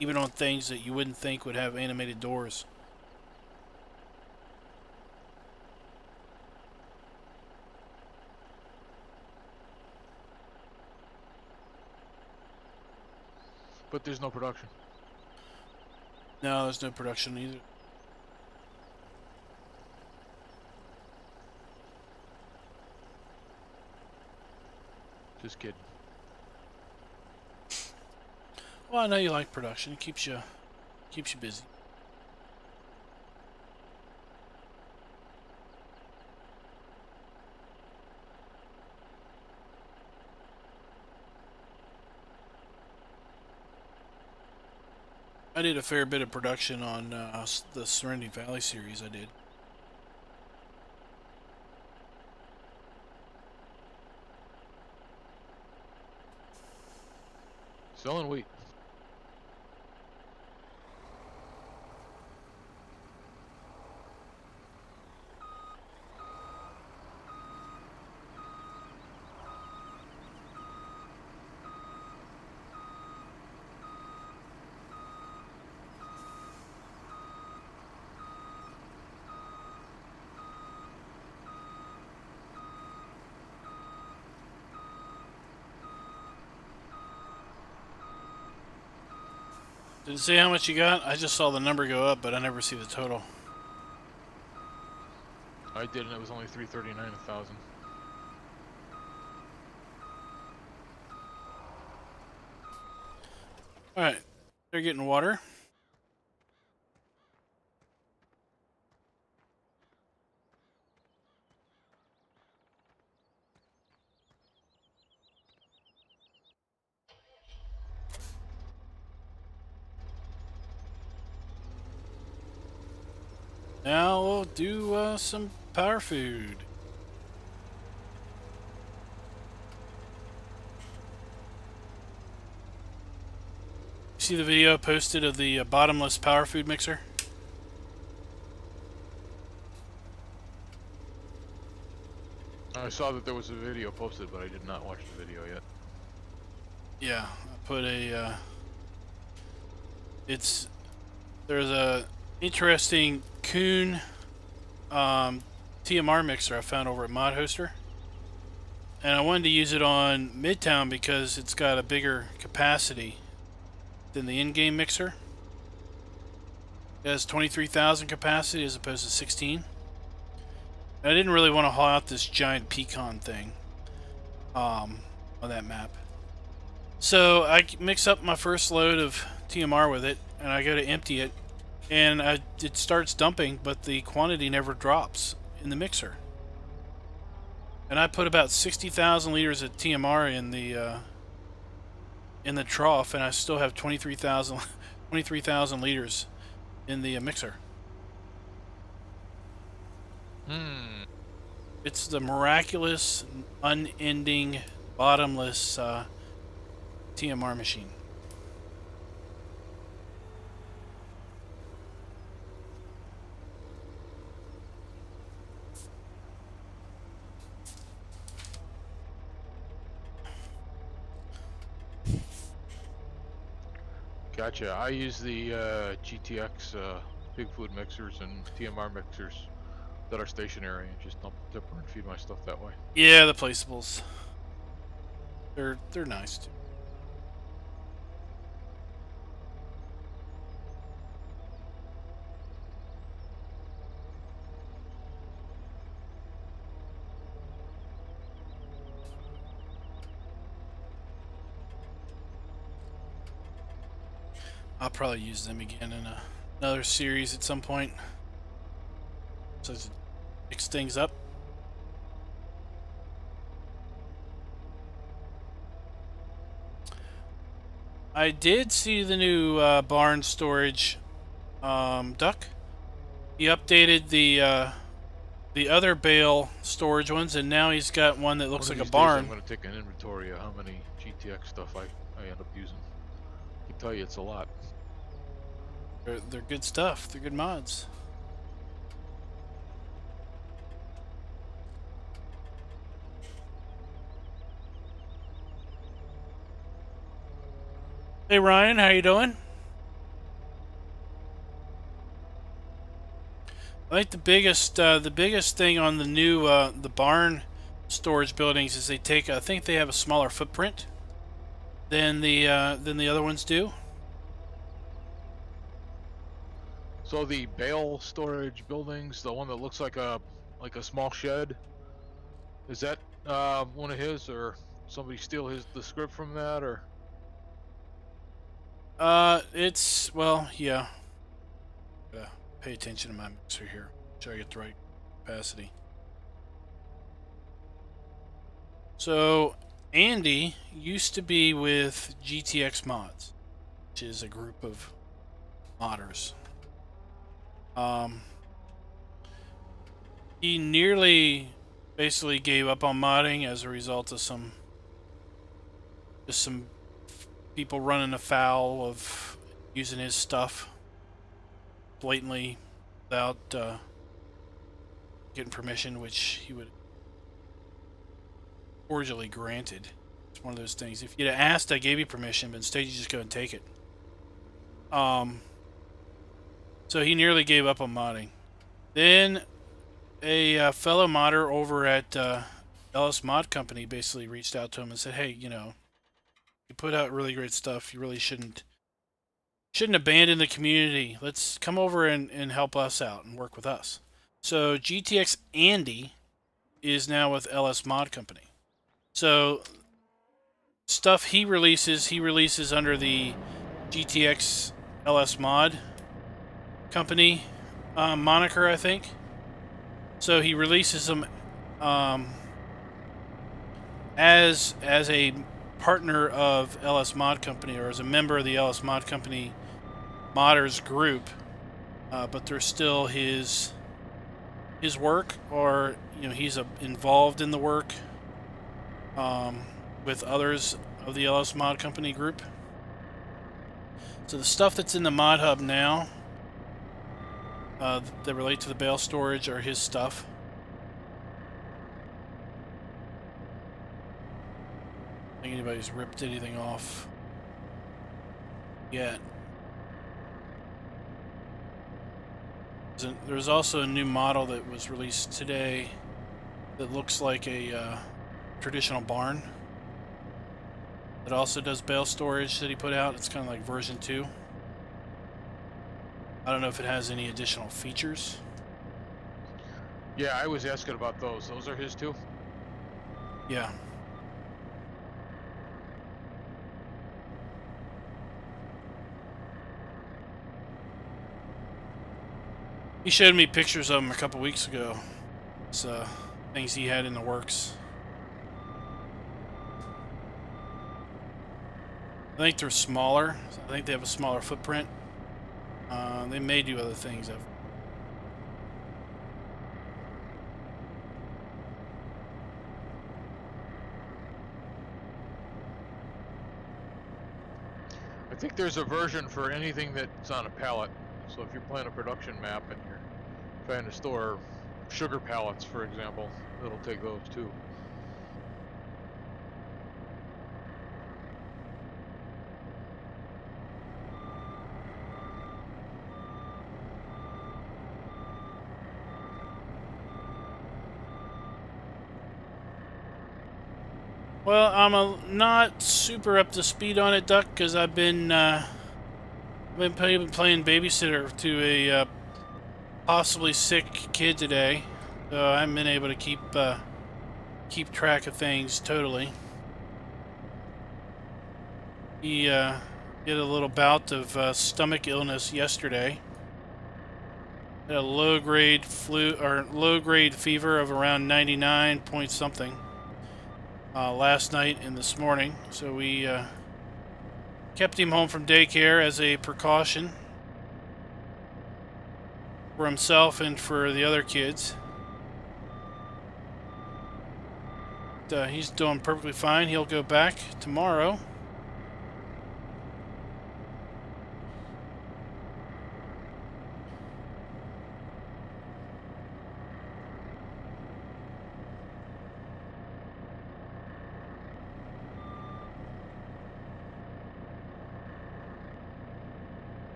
even on things that you wouldn't think would have animated doors. But there's no production. No, there's no production either. Just kidding. Well, I know you like production. It keeps you busy. I did a fair bit of production on the Serenity Valley series. I did. Selling wheat. Did it say how much you got? I just saw the number go up, but I never see the total. I did, and it was only 339 a thousand. Alright, they're getting water. Now we'll do some power food. See the video I posted of the bottomless power food mixer? I saw that there was a video posted, but I did not watch the video yet. Yeah, I put a there's a interesting Kuhn TMR mixer I found over at Mod Hoster, and I wanted to use it on Midtown because it's got a bigger capacity than the in-game mixer. It has 23,000 capacity as opposed to 16. And I didn't really want to haul out this giant pecan thing on that map. So I mix up my first load of TMR with it, and I go to empty it, and it starts dumping, but the quantity never drops in the mixer. And I put about 60,000 liters of TMR in the trough, and I still have 23,000 liters in the mixer. It's the miraculous, unending, bottomless TMR machine. Gotcha. I use the GTX big food mixers and TMR mixers that are stationary and just dump the dipper and feed my stuff that way. Yeah, the placeables. They're nice too. I'll probably use them again in another series at some point. So to mix things up. I did see the new barn storage duck. He updated the other bale storage ones, and now he's got one that looks like a barn. I'm going to take an inventory of how many GTX stuff I end up using. I can tell you it's a lot. They're good stuff. They're good mods. Hey Ryan, how you doing? I think the biggest thing on the new the barn storage buildings is they take, I think they have a smaller footprint than the other ones do. So the bale storage buildings, the one that looks like a small shed, is that one of his, or somebody steal the script from that, or? It's, well, yeah. Gotta pay attention to my mixer here. Make sure I get the right capacity. So Andy used to be with GTX Mods, which is a group of modders. He nearly basically gave up on modding as a result of some people running afoul of using his stuff blatantly without getting permission, which he would cordially granted. It's one of those things. If you'd have asked, I gave you permission, but instead you just go and take it. So he nearly gave up on modding. Then a fellow modder over at Ellis Mod Company basically reached out to him and said, hey, you know, you put out really great stuff. You really shouldn't abandon the community. Let's come over and help us out and work with us. So GTX Andy is now with LS Mod Company. So stuff he releases under the GTX LS Mod company moniker, I think. So he releases them as a partner of LS Mod Company, or as a member of the LS Mod Company modders group, but they're still his work, or you know, he's involved in the work with others of the LS Mod Company group. So the stuff that's in the mod hub now that relate to the bale storage are his stuff. I don't think anybody's ripped anything off yet. There's also a new model that was released today that looks like a traditional barn. It also does bale storage that he put out. It's kind of like version 2. I don't know if it has any additional features. Yeah, I was asking about those. Those are his too? Yeah. He showed me pictures of them a couple weeks ago. So, things he had in the works. I think they're smaller. I think they have a smaller footprint. They may do other things. I think there's a version for anything that's on a pallet. So if you're playing a production map and you're trying to store sugar pallets, for example, it'll take those too. Well, I'm not super up to speed on it, Duck, because I've been playing babysitter to a possibly sick kid today, so I haven't been able to keep track of things totally. He had a little bout of stomach illness yesterday. Had a low-grade low-grade fever of around 99 point something. Last night and this morning, so we kept him home from daycare as a precaution for himself and for the other kids. He's doing perfectly fine. He'll go back tomorrow.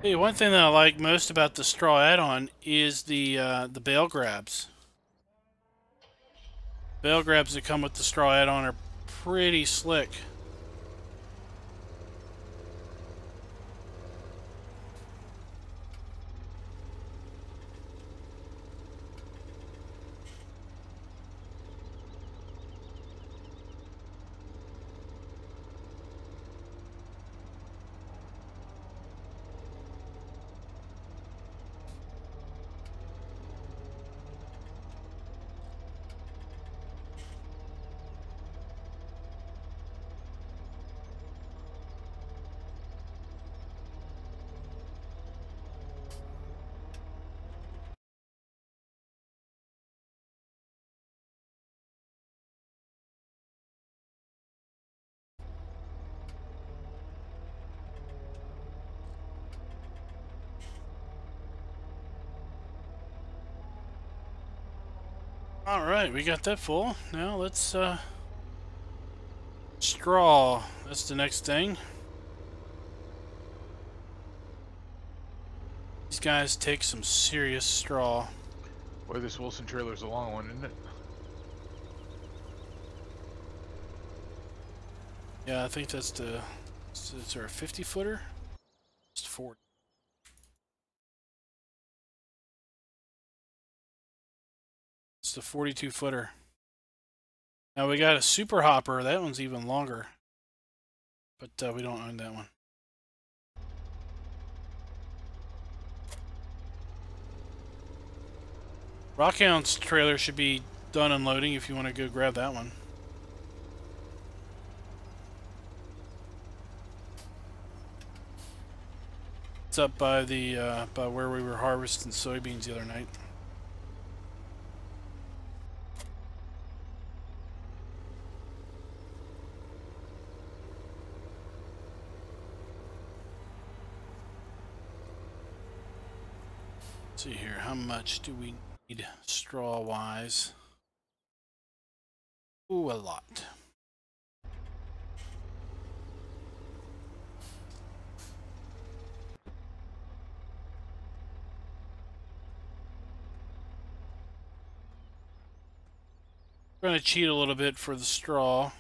Hey, one thing that I like most about the straw add-on is the bale grabs. Bale grabs that come with the straw add-on are pretty slick. Alright, we got that full. Now let's straw. That's the next thing. These guys take some serious straw. Boy, this Wilson trailer's a long one, isn't it? Yeah, I think that's the... Is there a 50-footer? It's 40. the 42 footer. Now we got a super hopper. That one's even longer. But we don't own that one. Rockhound's trailer should be done unloading if you want to go grab that one. It's up by the by where we were harvesting soybeans the other night. Let's see here, how much do we need straw wise? Ooh, a lot. We're going to cheat a little bit for the straw.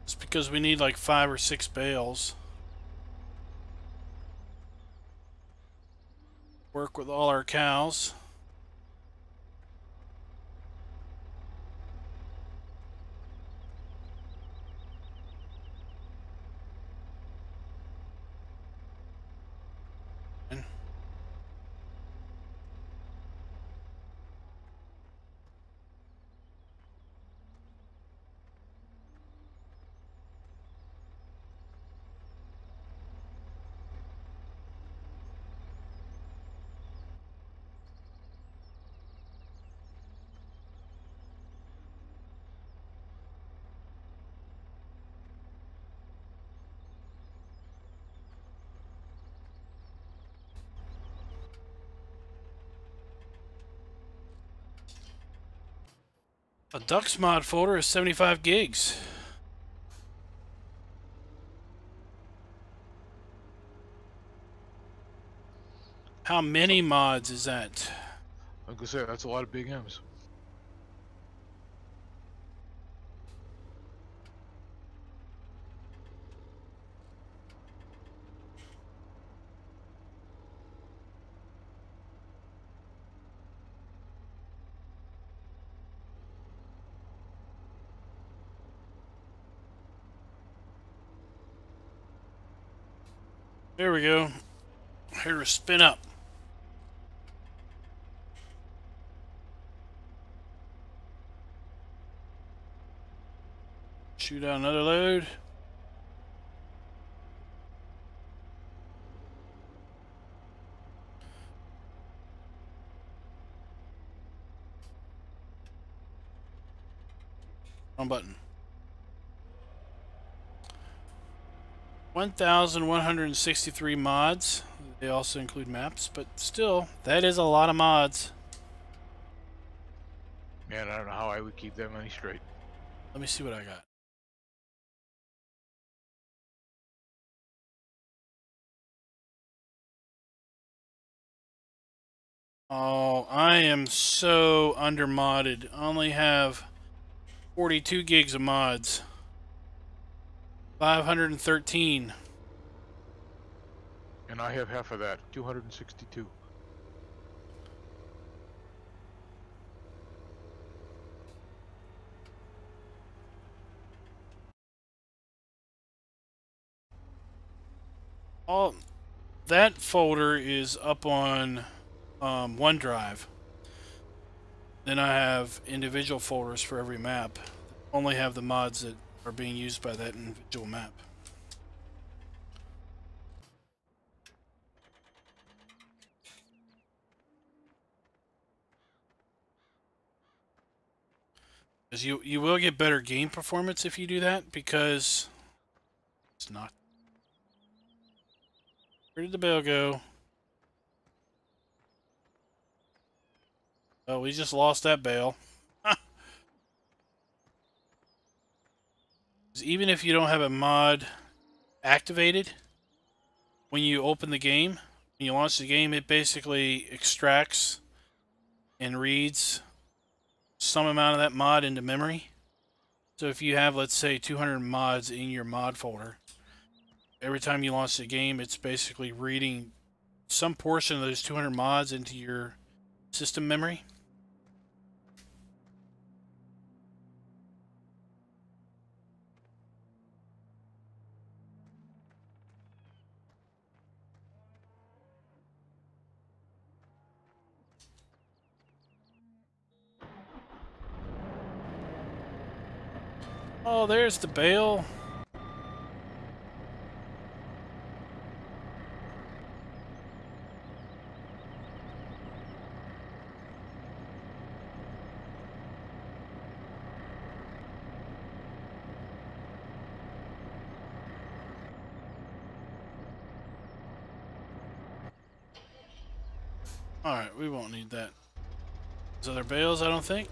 It's because we need like 5 or 6 bales. Work with all our cows. A Ducks mod folder is 75 gigs. How many mods is that? Like I said, that's a lot of big M's. There we go. Here to spin up. Shoot out another load. Wrong button. 1,163 mods. They also include maps, but still, that is a lot of mods. Man, I don't know how I would keep that many straight. Let me see what I got. Oh, I am so under-modded. I only have 42 gigs of mods. 513. And I have half of that, 262. All that folder is up on OneDrive. Then I have individual folders for every map. Only have the mods that are being used by that individual map. Because you will get better game performance if you do that, because it's not. Where did the bale go? Oh, we just lost that bale. Even if you don't have a mod activated, when you open the game, when you launch the game, it basically extracts and reads some amount of that mod into memory. So if you have, let's say, 200 mods in your mod folder, every time you launch the game, it's basically reading some portion of those 200 mods into your system memory. Oh, there's the bale. Alright, we won't need that. There's other bales, I don't think.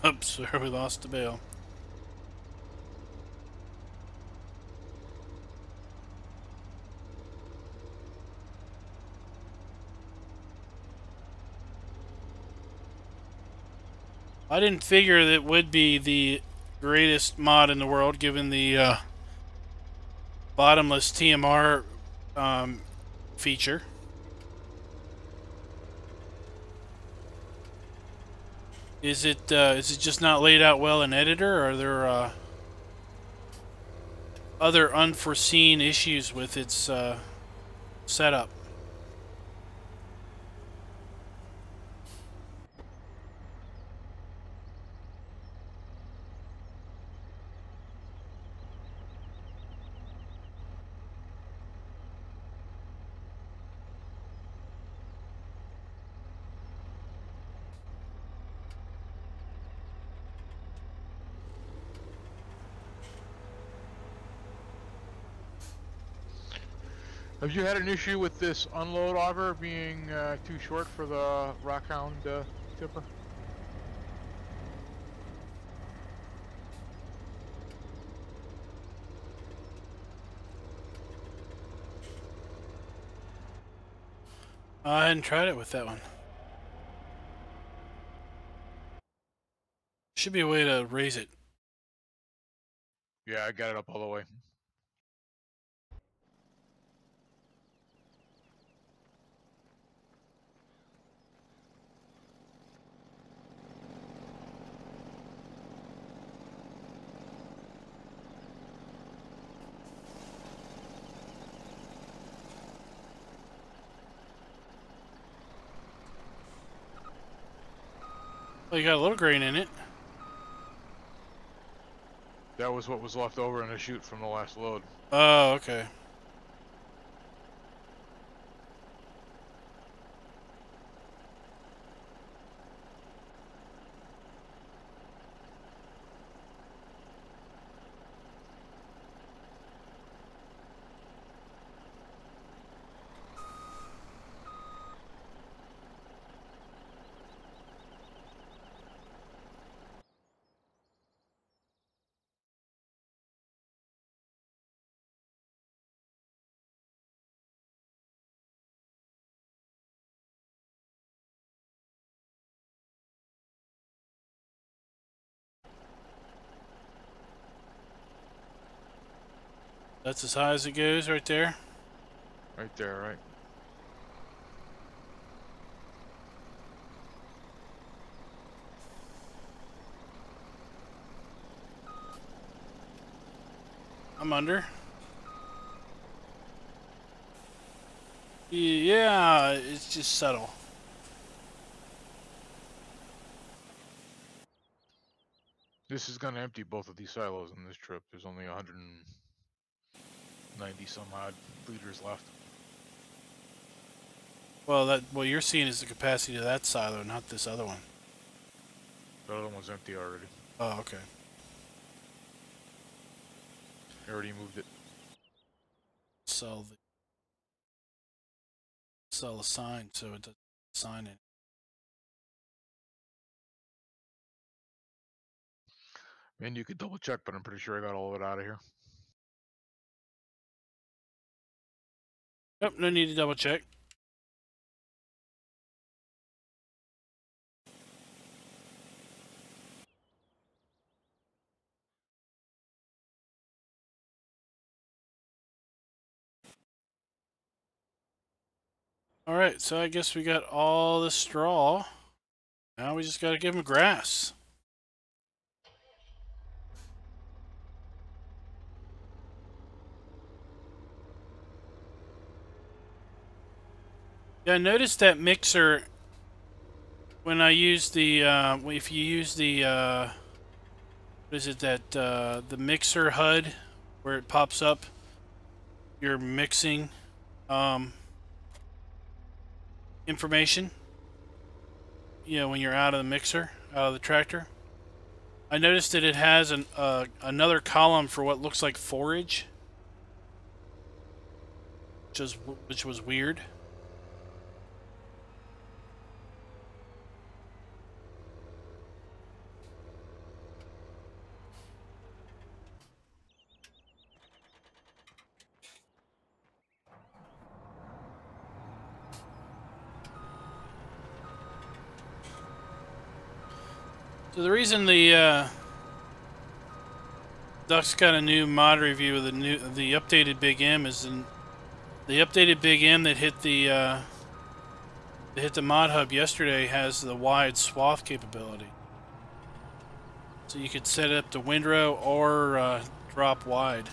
Oops, sorry, we lost the bale. I didn't figure that it would be the greatest mod in the world, given the bottomless TMR feature. Is it just not laid out well in editor, or are there other unforeseen issues with its setup? Have you had an issue with this unload auger being too short for the Rockhound tipper? I hadn't tried it with that one. Should be a way to raise it. Yeah, I got it up all the way. Well, you got a little grain in it. That was what was left over in the chute from the last load. Oh, okay. That's as high as it goes right there. Right there, right? I'm under. Yeah, it's just subtle. This is going to empty both of these silos on this trip. There's only 190 some odd liters left. Well, what you're seeing is the capacity of that silo, not this other one. The other one's empty already. Oh, okay. I already moved it. Sell the sign so it doesn't sign it. And you could double check, but I'm pretty sure I got all of it out of here. Nope, no need to double check. Alright, so I guess we got all the straw. Now we just gotta give them grass. Yeah, I noticed that mixer when I use the if you use the what is it, that the mixer HUD where it pops up your mixing information, you know, when you're out of the mixer, out of the tractor. I noticed that it has an another column for what looks like forage, which was weird. So the reason the Duck's got a new mod review of the updated Big M is the updated Big M that hit the mod hub yesterday has the wide swath capability. So you could set it up to windrow or drop wide.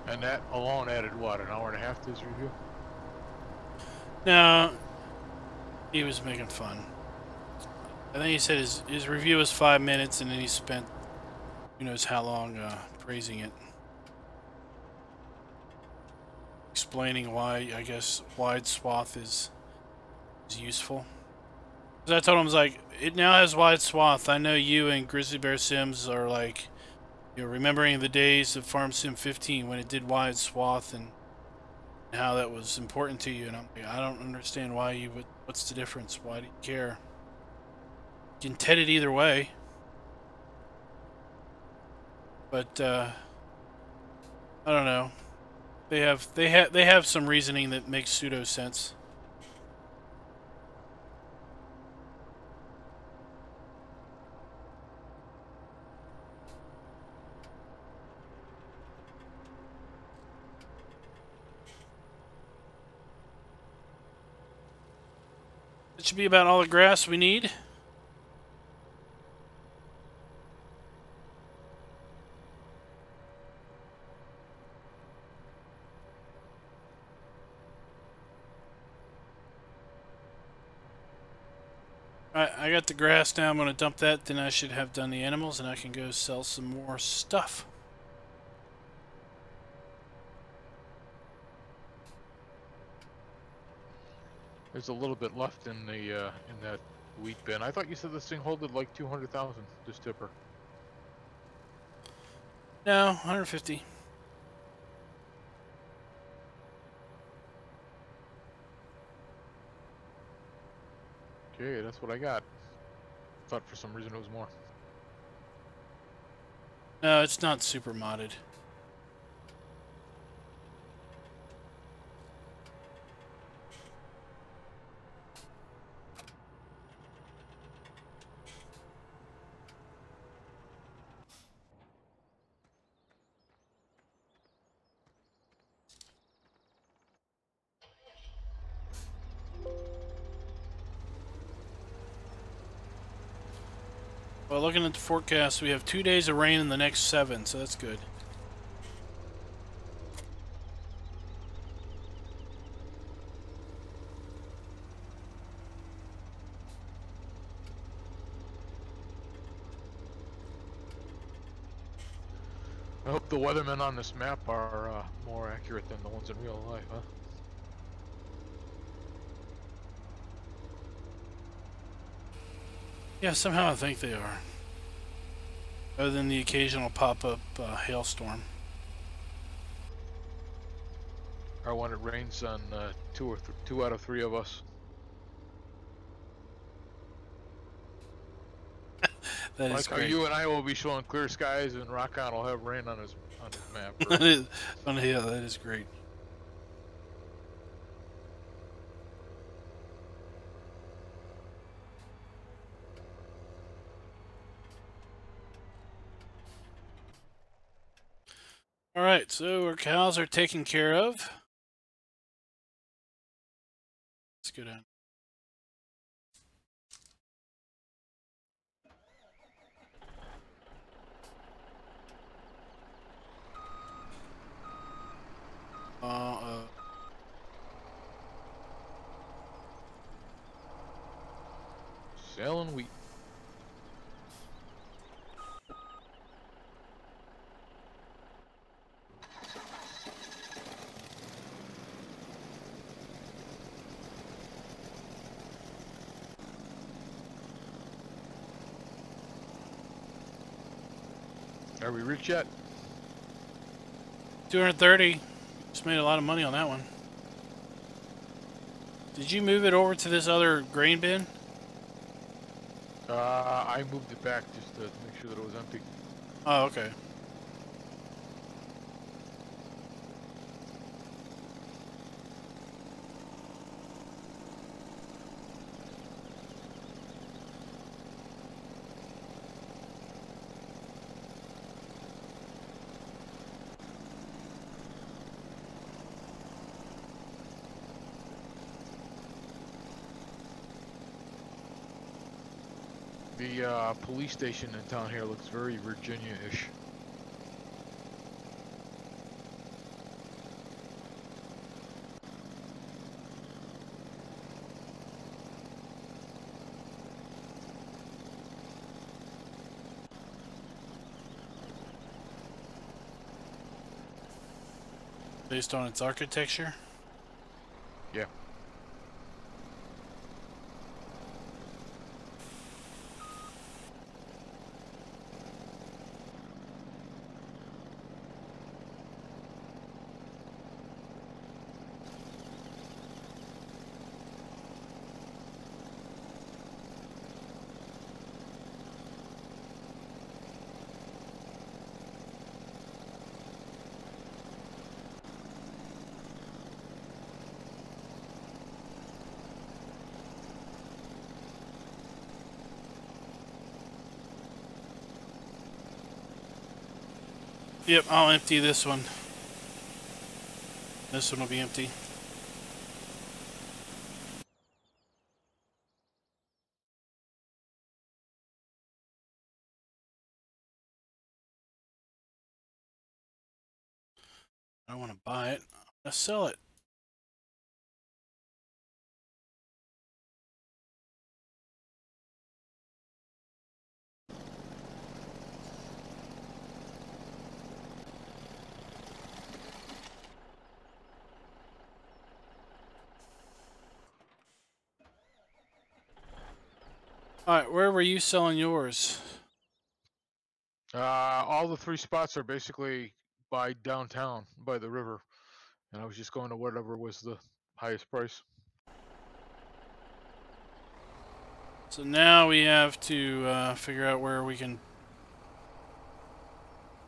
And that alone added what, an hour and a half to his review? No, he was making fun. I think he said his review was 5 minutes, and then he spent who knows how long praising it, explaining why I guess wide swath is useful. Because I told him, I was like, it now has wide swath. I know you and Grizzly Bear Sims are like, you're remembering the days of Farm Sim 15 when it did wide swath and how that was important to you. And I'm like, I don't understand why you would. What's the difference? Why do you care? You can TED it either way. But I don't know. They have some reasoning that makes pseudo sense. It should be about all the grass we need. Alright, I got the grass now. I'm going to dump that. Then I should have done the animals, and I can go sell some more stuff. There's a little bit left in the in that wheat bin. I thought you said this thing holded like 200,000. This tipper. No, 150. Okay, that's what I got. Thought for some reason it was more. No, it's not super modded. Well, looking at the forecast, we have 2 days of rain in the next 7, so that's good. I hope the weathermen on this map are more accurate than the ones in real life, huh? Yeah, somehow I think they are. Other than the occasional pop-up hailstorm. Or when it rains on 2 out of 3 of us. That is Like how great. you and I will be showing clear skies and Rockon will have rain on his map. Right? Yeah, that is great. All right, so our cows are taken care of. Let's go down. Selling wheat. Are we rich yet? 230. Just made a lot of money on that one. Did you move it over to this other grain bin? I moved it back just to make sure that it was empty. Oh, okay. The police station in town here looks very Virginia-ish. Based on its architecture? Yeah. Yep, I'll empty this one. This one will be empty. I don't want to buy it. I'm going to sell it. Alright, where were you selling yours? All the 3 spots are basically by downtown, by the river. And I was just going to whatever was the highest price. So now we have to figure out where we can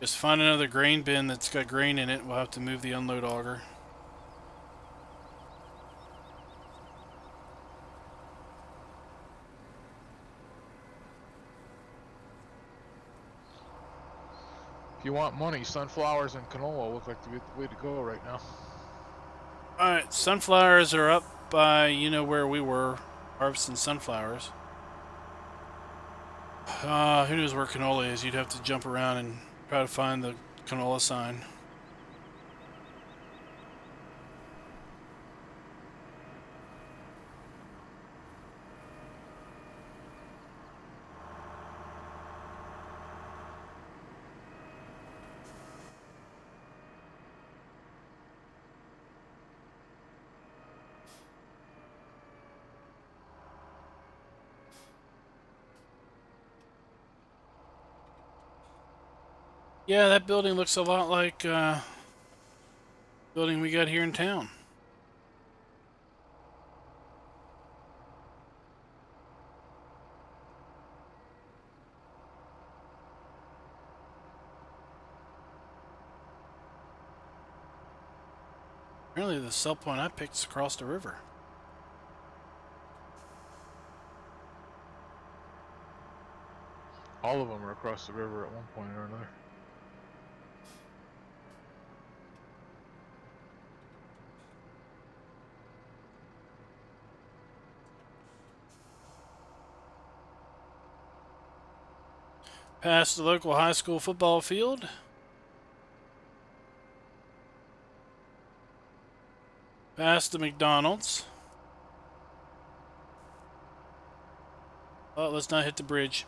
just find another grain bin that's got grain in it. We'll have to move the unload auger. If you want money, sunflowers and canola look like the way to go right now. Alright, sunflowers are up by, you know where we were, harvesting sunflowers. Who knows where canola is? You'd have to jump around and try to find the canola sign. Yeah, that building looks a lot like building we got here in town. Apparently the cell point I picked is across the river. All of them are across the river at one point or another. Past the local high school football field. Past the McDonald's. Oh, let's not hit the bridge.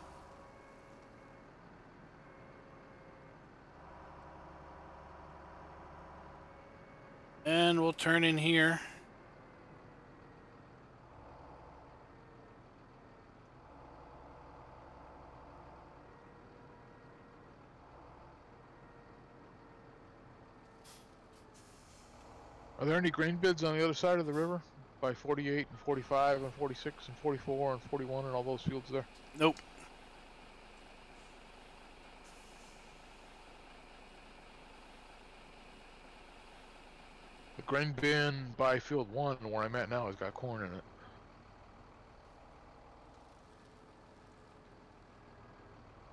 And we'll turn in here. Are there any grain bids on the other side of the river? By 48 and 45 and 46 and 44 and 41 and all those fields there? Nope. The grain bin by field 1, where I'm at now, has got corn in it.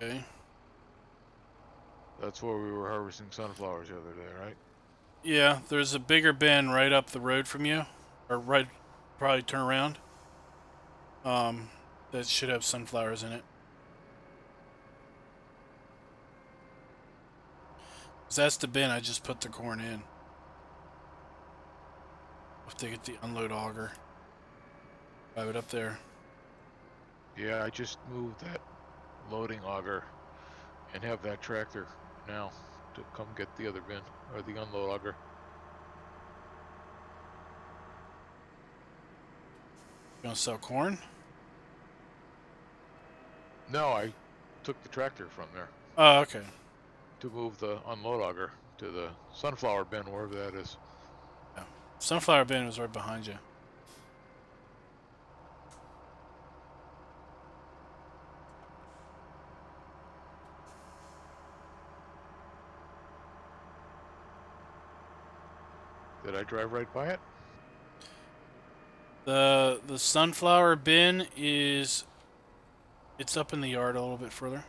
Okay. That's where we were harvesting sunflowers the other day, right? Yeah, there's a bigger bin right up the road from you. Or right, probably turn around. That should have sunflowers in it. 'Cause that's the bin I just put the corn in. I'll have to get the unload auger. Drive it up there. Yeah, I just moved that loading auger and have that tractor now to come get the other bin, or the unload auger. You gonna sell corn? No, I took the tractor from there Oh, okay. to move the unload auger to the sunflower bin, wherever that is. Yeah. Sunflower bin was right behind you. Did I drive right by it? The sunflower bin is... It's up in the yard a little bit further.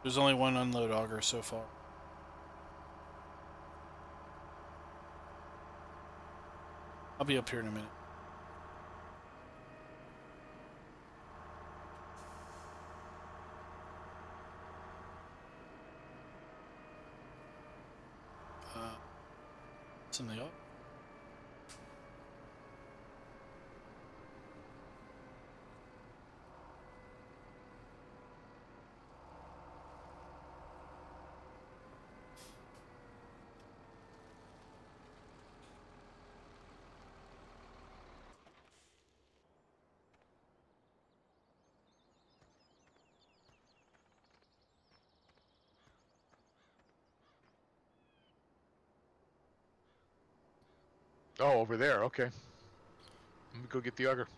There's only one unload auger so far. I'll be up here in a minute. It's in the yard. Oh, over there, okay. Let me go get the auger.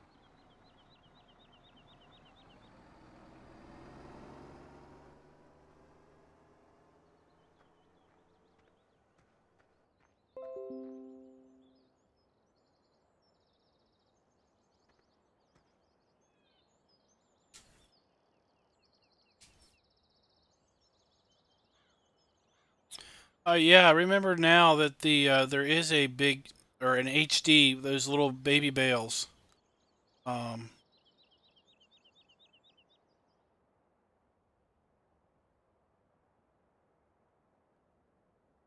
Yeah, I remember now that there is a big, or an HD, those little baby bales.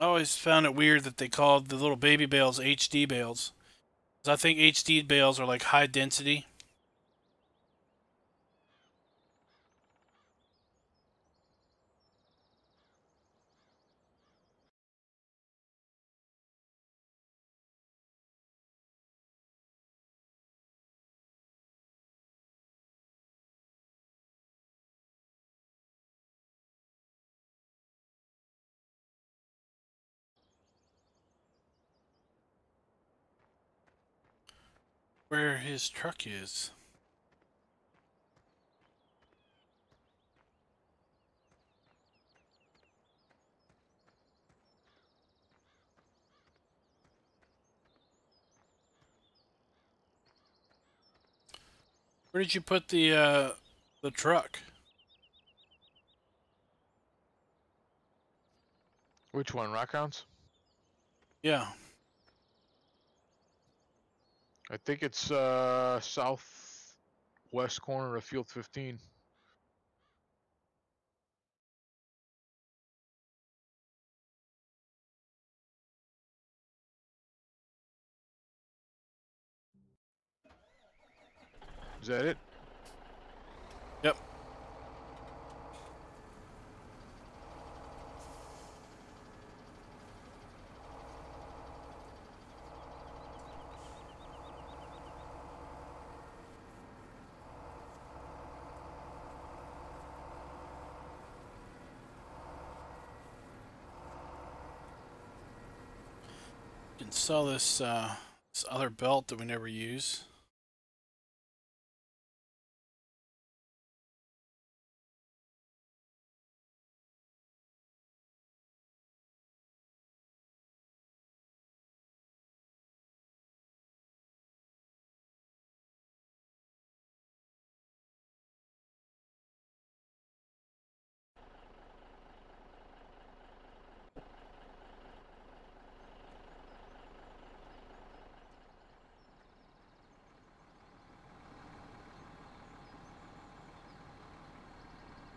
I always found it weird that they called the little baby bales HD bales. 'Cause I think HD bales are like high density. Where his truck is. Where did you put the truck? Which one, Rockhounds? Yeah. I think it's southwest corner of Field 15. Is that it? Yep. You can sell this this other belt that we never use.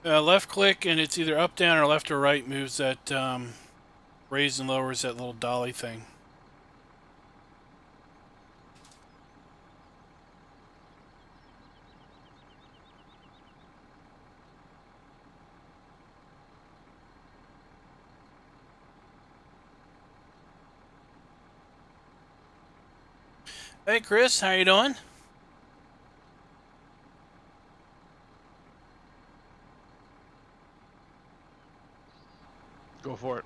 Left click and it's either up, down, or left or right moves that raises and lowers that little dolly thing. Hey Chris, how you doing? Go for it.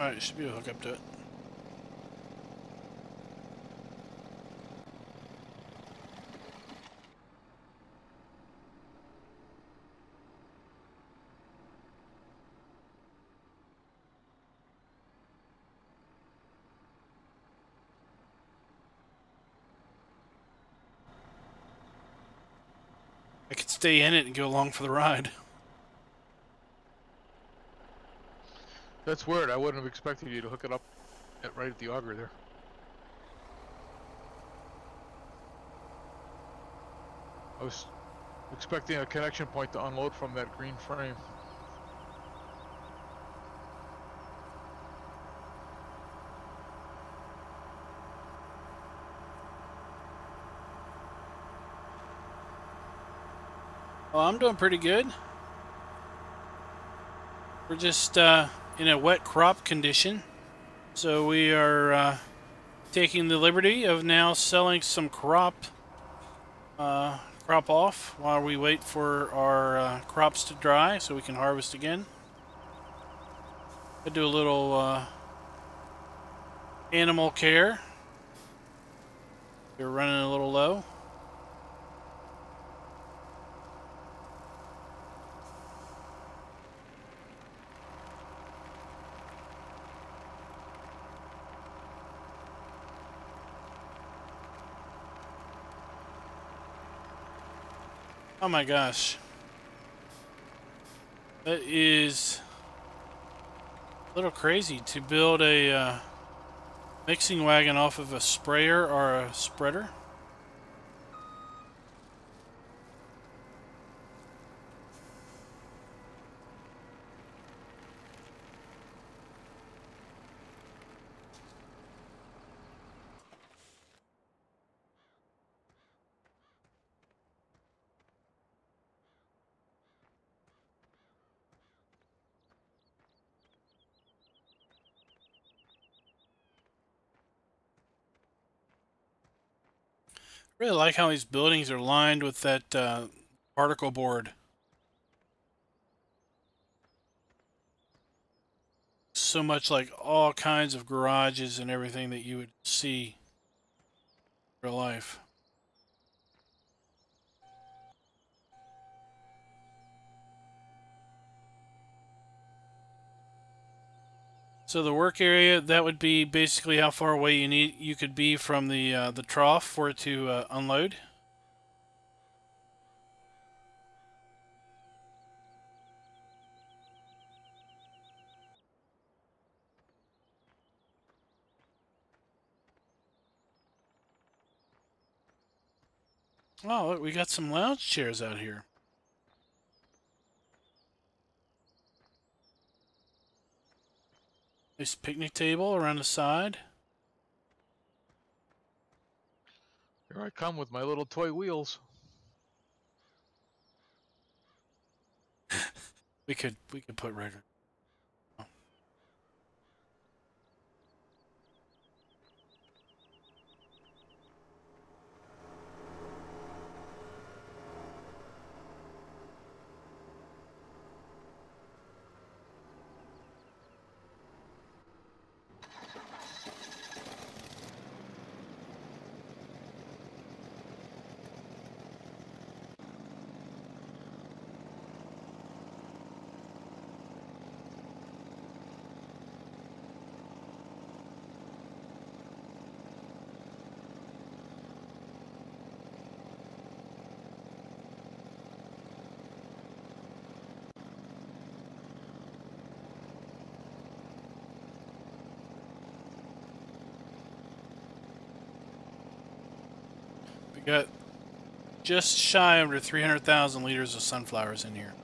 Alright, should be able to hook up to it. I could stay in it and go along for the ride. That's weird. I wouldn't have expected you to hook it up right at the auger there. I was expecting a connection point to unload from that green frame. Well, I'm doing pretty good. We're just in a wet crop condition. So we are taking the liberty of now selling some crop off while we wait for our crops to dry so we can harvest again. I do a little animal care. We're running a little low. Oh my gosh. That is a little crazy to build a mixing wagon off of a sprayer or a spreader. Really like how these buildings are lined with that particle board. So much like all kinds of garages and everything that you would see in real life. So the work area, that would be basically how far away you could be from the trough for it to unload. Oh, look, we got some lounge chairs out here. Nice picnic table around the side. Here I come with my little toy wheels. We could put record. We got just shy under 300,000 liters of sunflowers in here.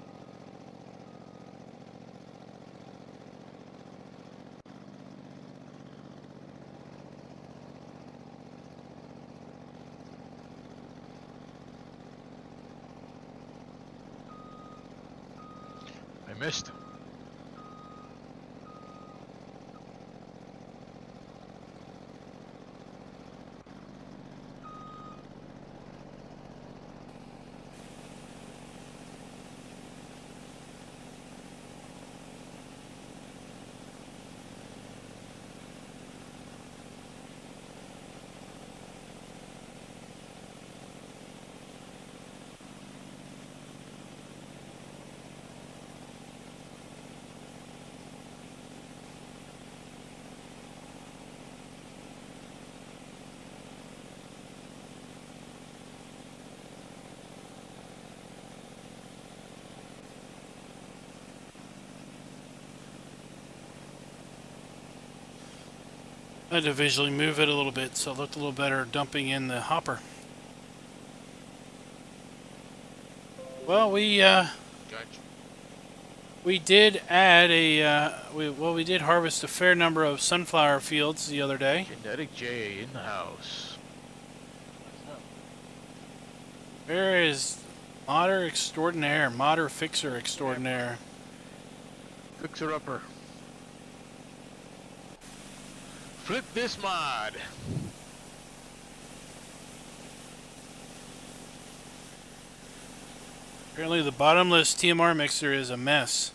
I missed. I had to visually move it a little bit so it looked a little better dumping in the hopper. Well, we Gotcha. did add we did harvest a fair number of sunflower fields the other day. Genetic J in the house. Where is modder extraordinaire, modder fixer extraordinaire? Fixer upper. Flip this mod. Apparently the bottomless TMR mixer is a mess.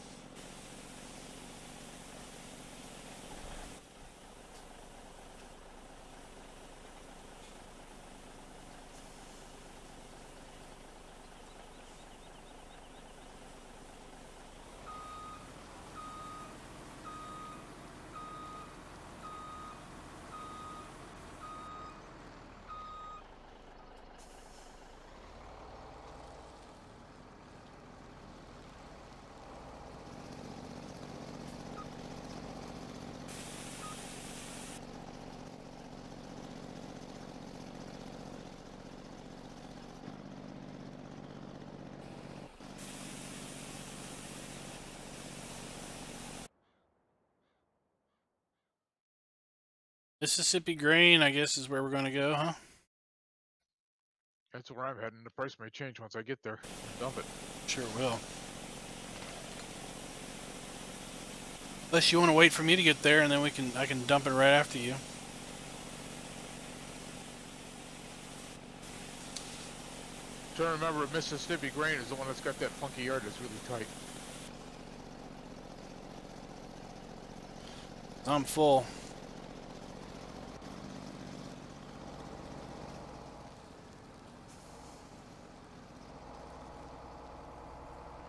Mississippi grain, I guess, is where we're going to go, huh? That's where I'm heading. The price may change once I get there. Dump it. Sure will. Unless you want to wait for me to get there, and then I can dump it right after you. Trying to remember, Mississippi grain is the one that's got that funky yard that's really tight. I'm full.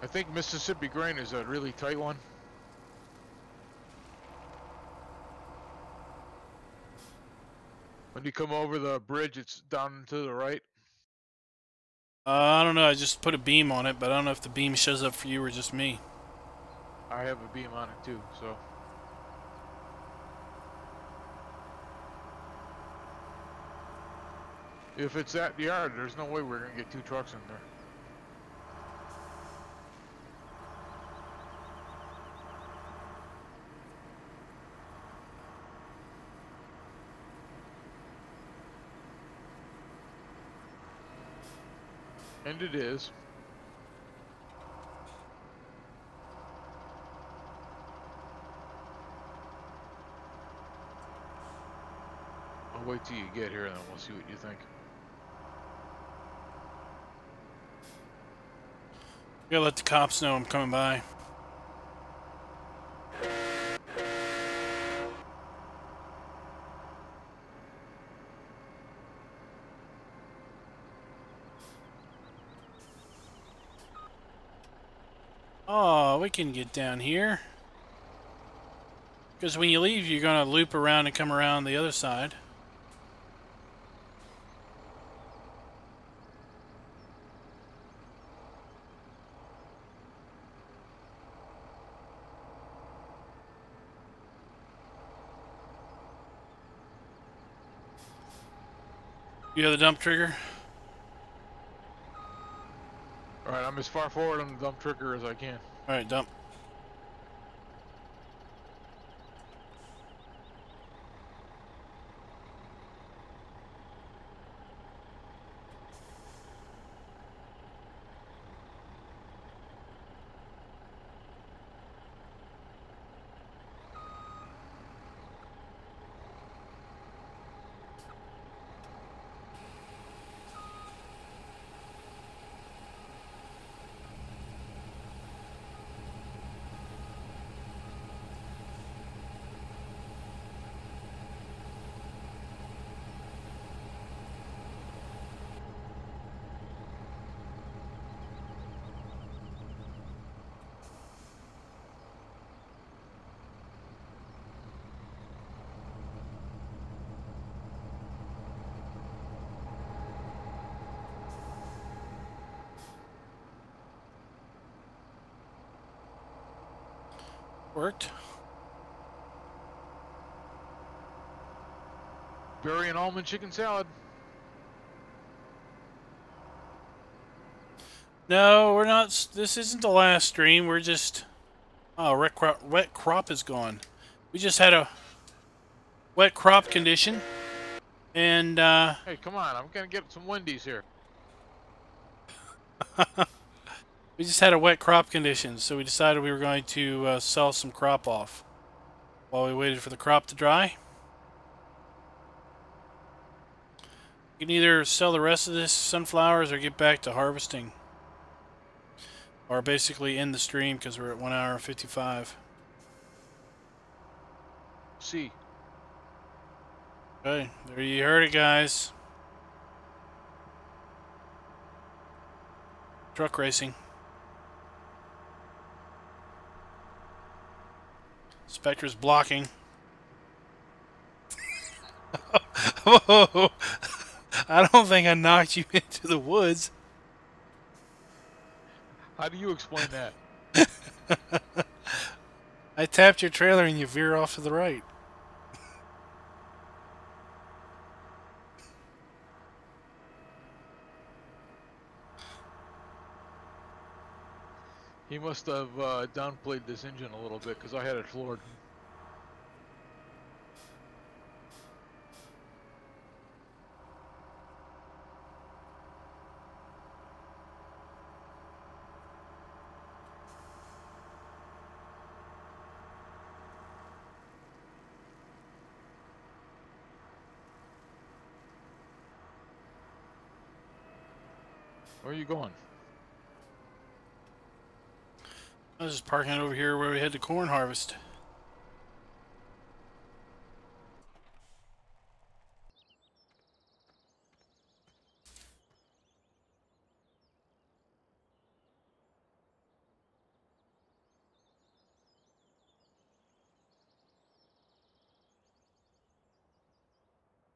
I think Mississippi grain is a really tight one. When you come over the bridge, it's down to the right. I don't know. I just put a beam on it, but I don't know if the beam shows up for you or just me. I have a beam on it too, so. If it's that yard, there's no way we're gonna get 2 trucks in there. And it is. I'll wait till you get here and then we'll see what you think. Gotta let the cops know I'm coming by. Oh, we can get down here. Because when you leave, you're going to loop around and come around the other side. You have the dump trigger? Alright, I'm as far forward on the dump trigger as I can. Alright, dump. Worked. Berry and almond chicken salad. No, we're not. This isn't the last stream. We're just... Oh, wet crop is gone. We just had a wet crop condition. And, Hey, come on. I'm going to get some Wendy's here. we just had a wet crop condition, so we decided we were going to sell some crop off while we waited for the crop to dry. You can either sell the rest of this sunflowers or get back to harvesting. Or basically end the stream because we're at 1 hour and 55. See. Okay, there you heard it, guys. Truck racing. Spectre's blocking. Whoa! I don't think I knocked you into the woods. How do you explain that? I tapped your trailer and you veer off to the right. He must have downplayed this engine a little bit because I had it floored. Where are you going? I was just parking it over here where we had the corn harvest.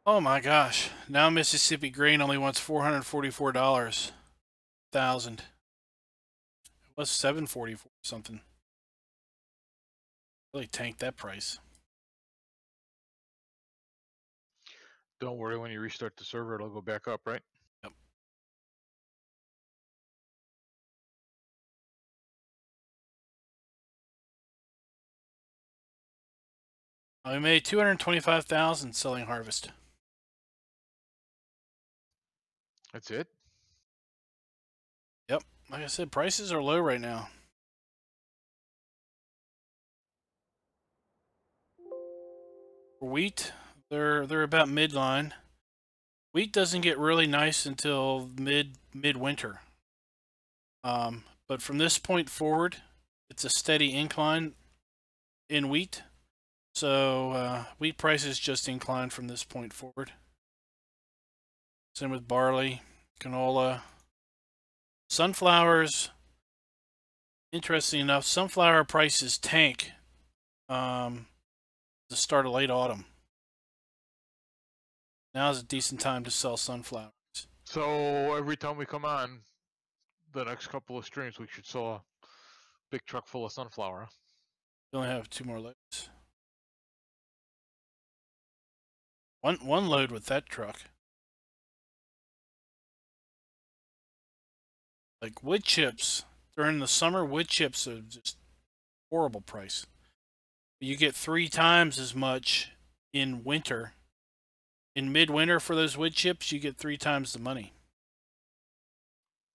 Oh my gosh. Now Mississippi Grain only wants $444,000. It was $744 something. Really tanked that price. Don't worry, when you restart the server, it'll go back up, right? Yep. We made $225,000 selling harvest. That's it? Yep. Like I said, prices are low right now. For wheat, they're about midline. Wheat doesn't get really nice until midwinter. But from this point forward, it's a steady incline in wheat. So wheat prices just incline from this point forward. Same with barley, canola, sunflowers. Interesting enough, sunflower prices tank the start of late autumn. Now is a decent time to sell sunflowers. So every time we come on, the next couple of streams, we should sell a big truck full of sunflower. We only have 2 more loads. One load with that truck. Like wood chips during the summer, wood chips are just horrible price. You get 3 times as much in winter. In midwinter for those wood chips, you get 3 times the money.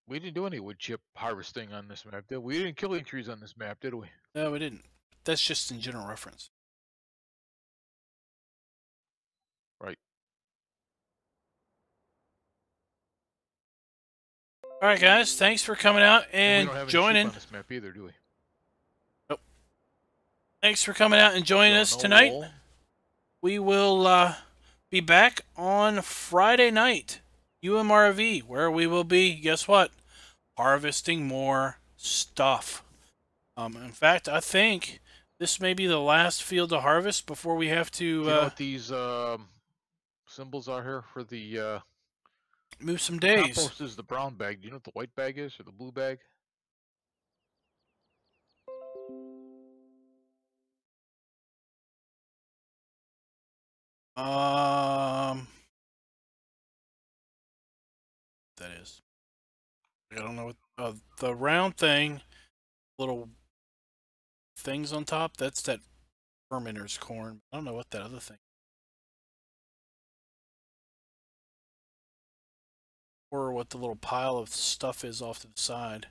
We didn't do any wood chip harvesting on this map, did we? We didn't kill any trees on this map, did we? No, we didn't. That's just in general reference. Right. All right, guys. Thanks for coming out and we don't have joining. any sheep on this map either, do we? Nope. Thanks for coming out and joining us tonight. Wool. We will be back on Friday night, UMRV, where we will be, guess what? Harvesting more stuff. In fact, I think this may be the last field to harvest before we have to you know what these symbols are here for the move some days. compost is the brown bag. Do you know what the white bag is, or the blue bag? That is. I don't know what the round thing, little things on top. That's that fermenter's corn. I don't know what that other thing. Or what the little pile of stuff is off to the side.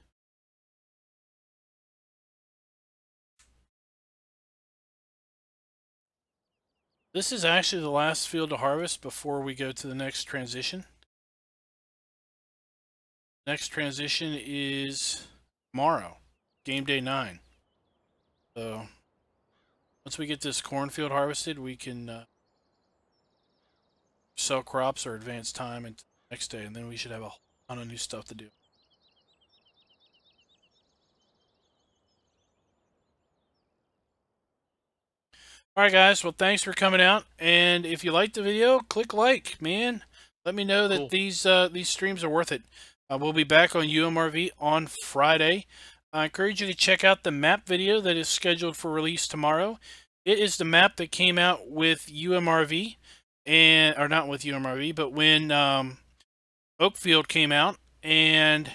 This is actually the last field to harvest before we go to the next transition. Next transition is tomorrow, game day 9. So once we get this cornfield harvested, we can sell crops or advance time until the next day, and then we should have a ton of new stuff to do. All right, guys. Well, thanks for coming out, and if you liked the video, click like, man. Let me know that Cool. these streams are worth it. We'll be back on UMRV on Friday. I encourage you to check out the map video that is scheduled for release tomorrow. It is the map that came out with UMRV, or not with UMRV, but when Oakfield came out. And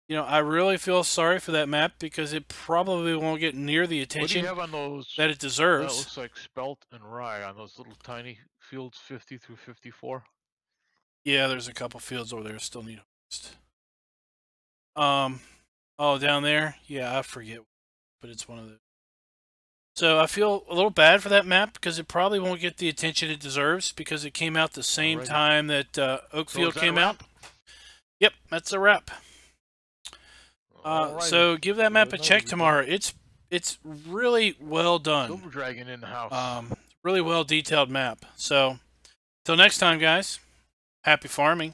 you know, I really feel sorry for that map because it probably won't get near the What do attention you have on those? that it That deserves. looks like spelt and rye on those little tiny fields, 50 through 54. Yeah, there's a couple fields over there still need harvest. Oh, down there? Yeah, I forget, but it's one of the. So I feel a little bad for that map because it probably won't get the attention it deserves because it came out the same Alrighty. time that So Oakfield is that a came out. wrap? Yep, that's a wrap. Alrighty. So give that map a Good check night, tomorrow. It's really well done. Silver Dragon in the house. Really well detailed map. So till next time, guys. Happy farming.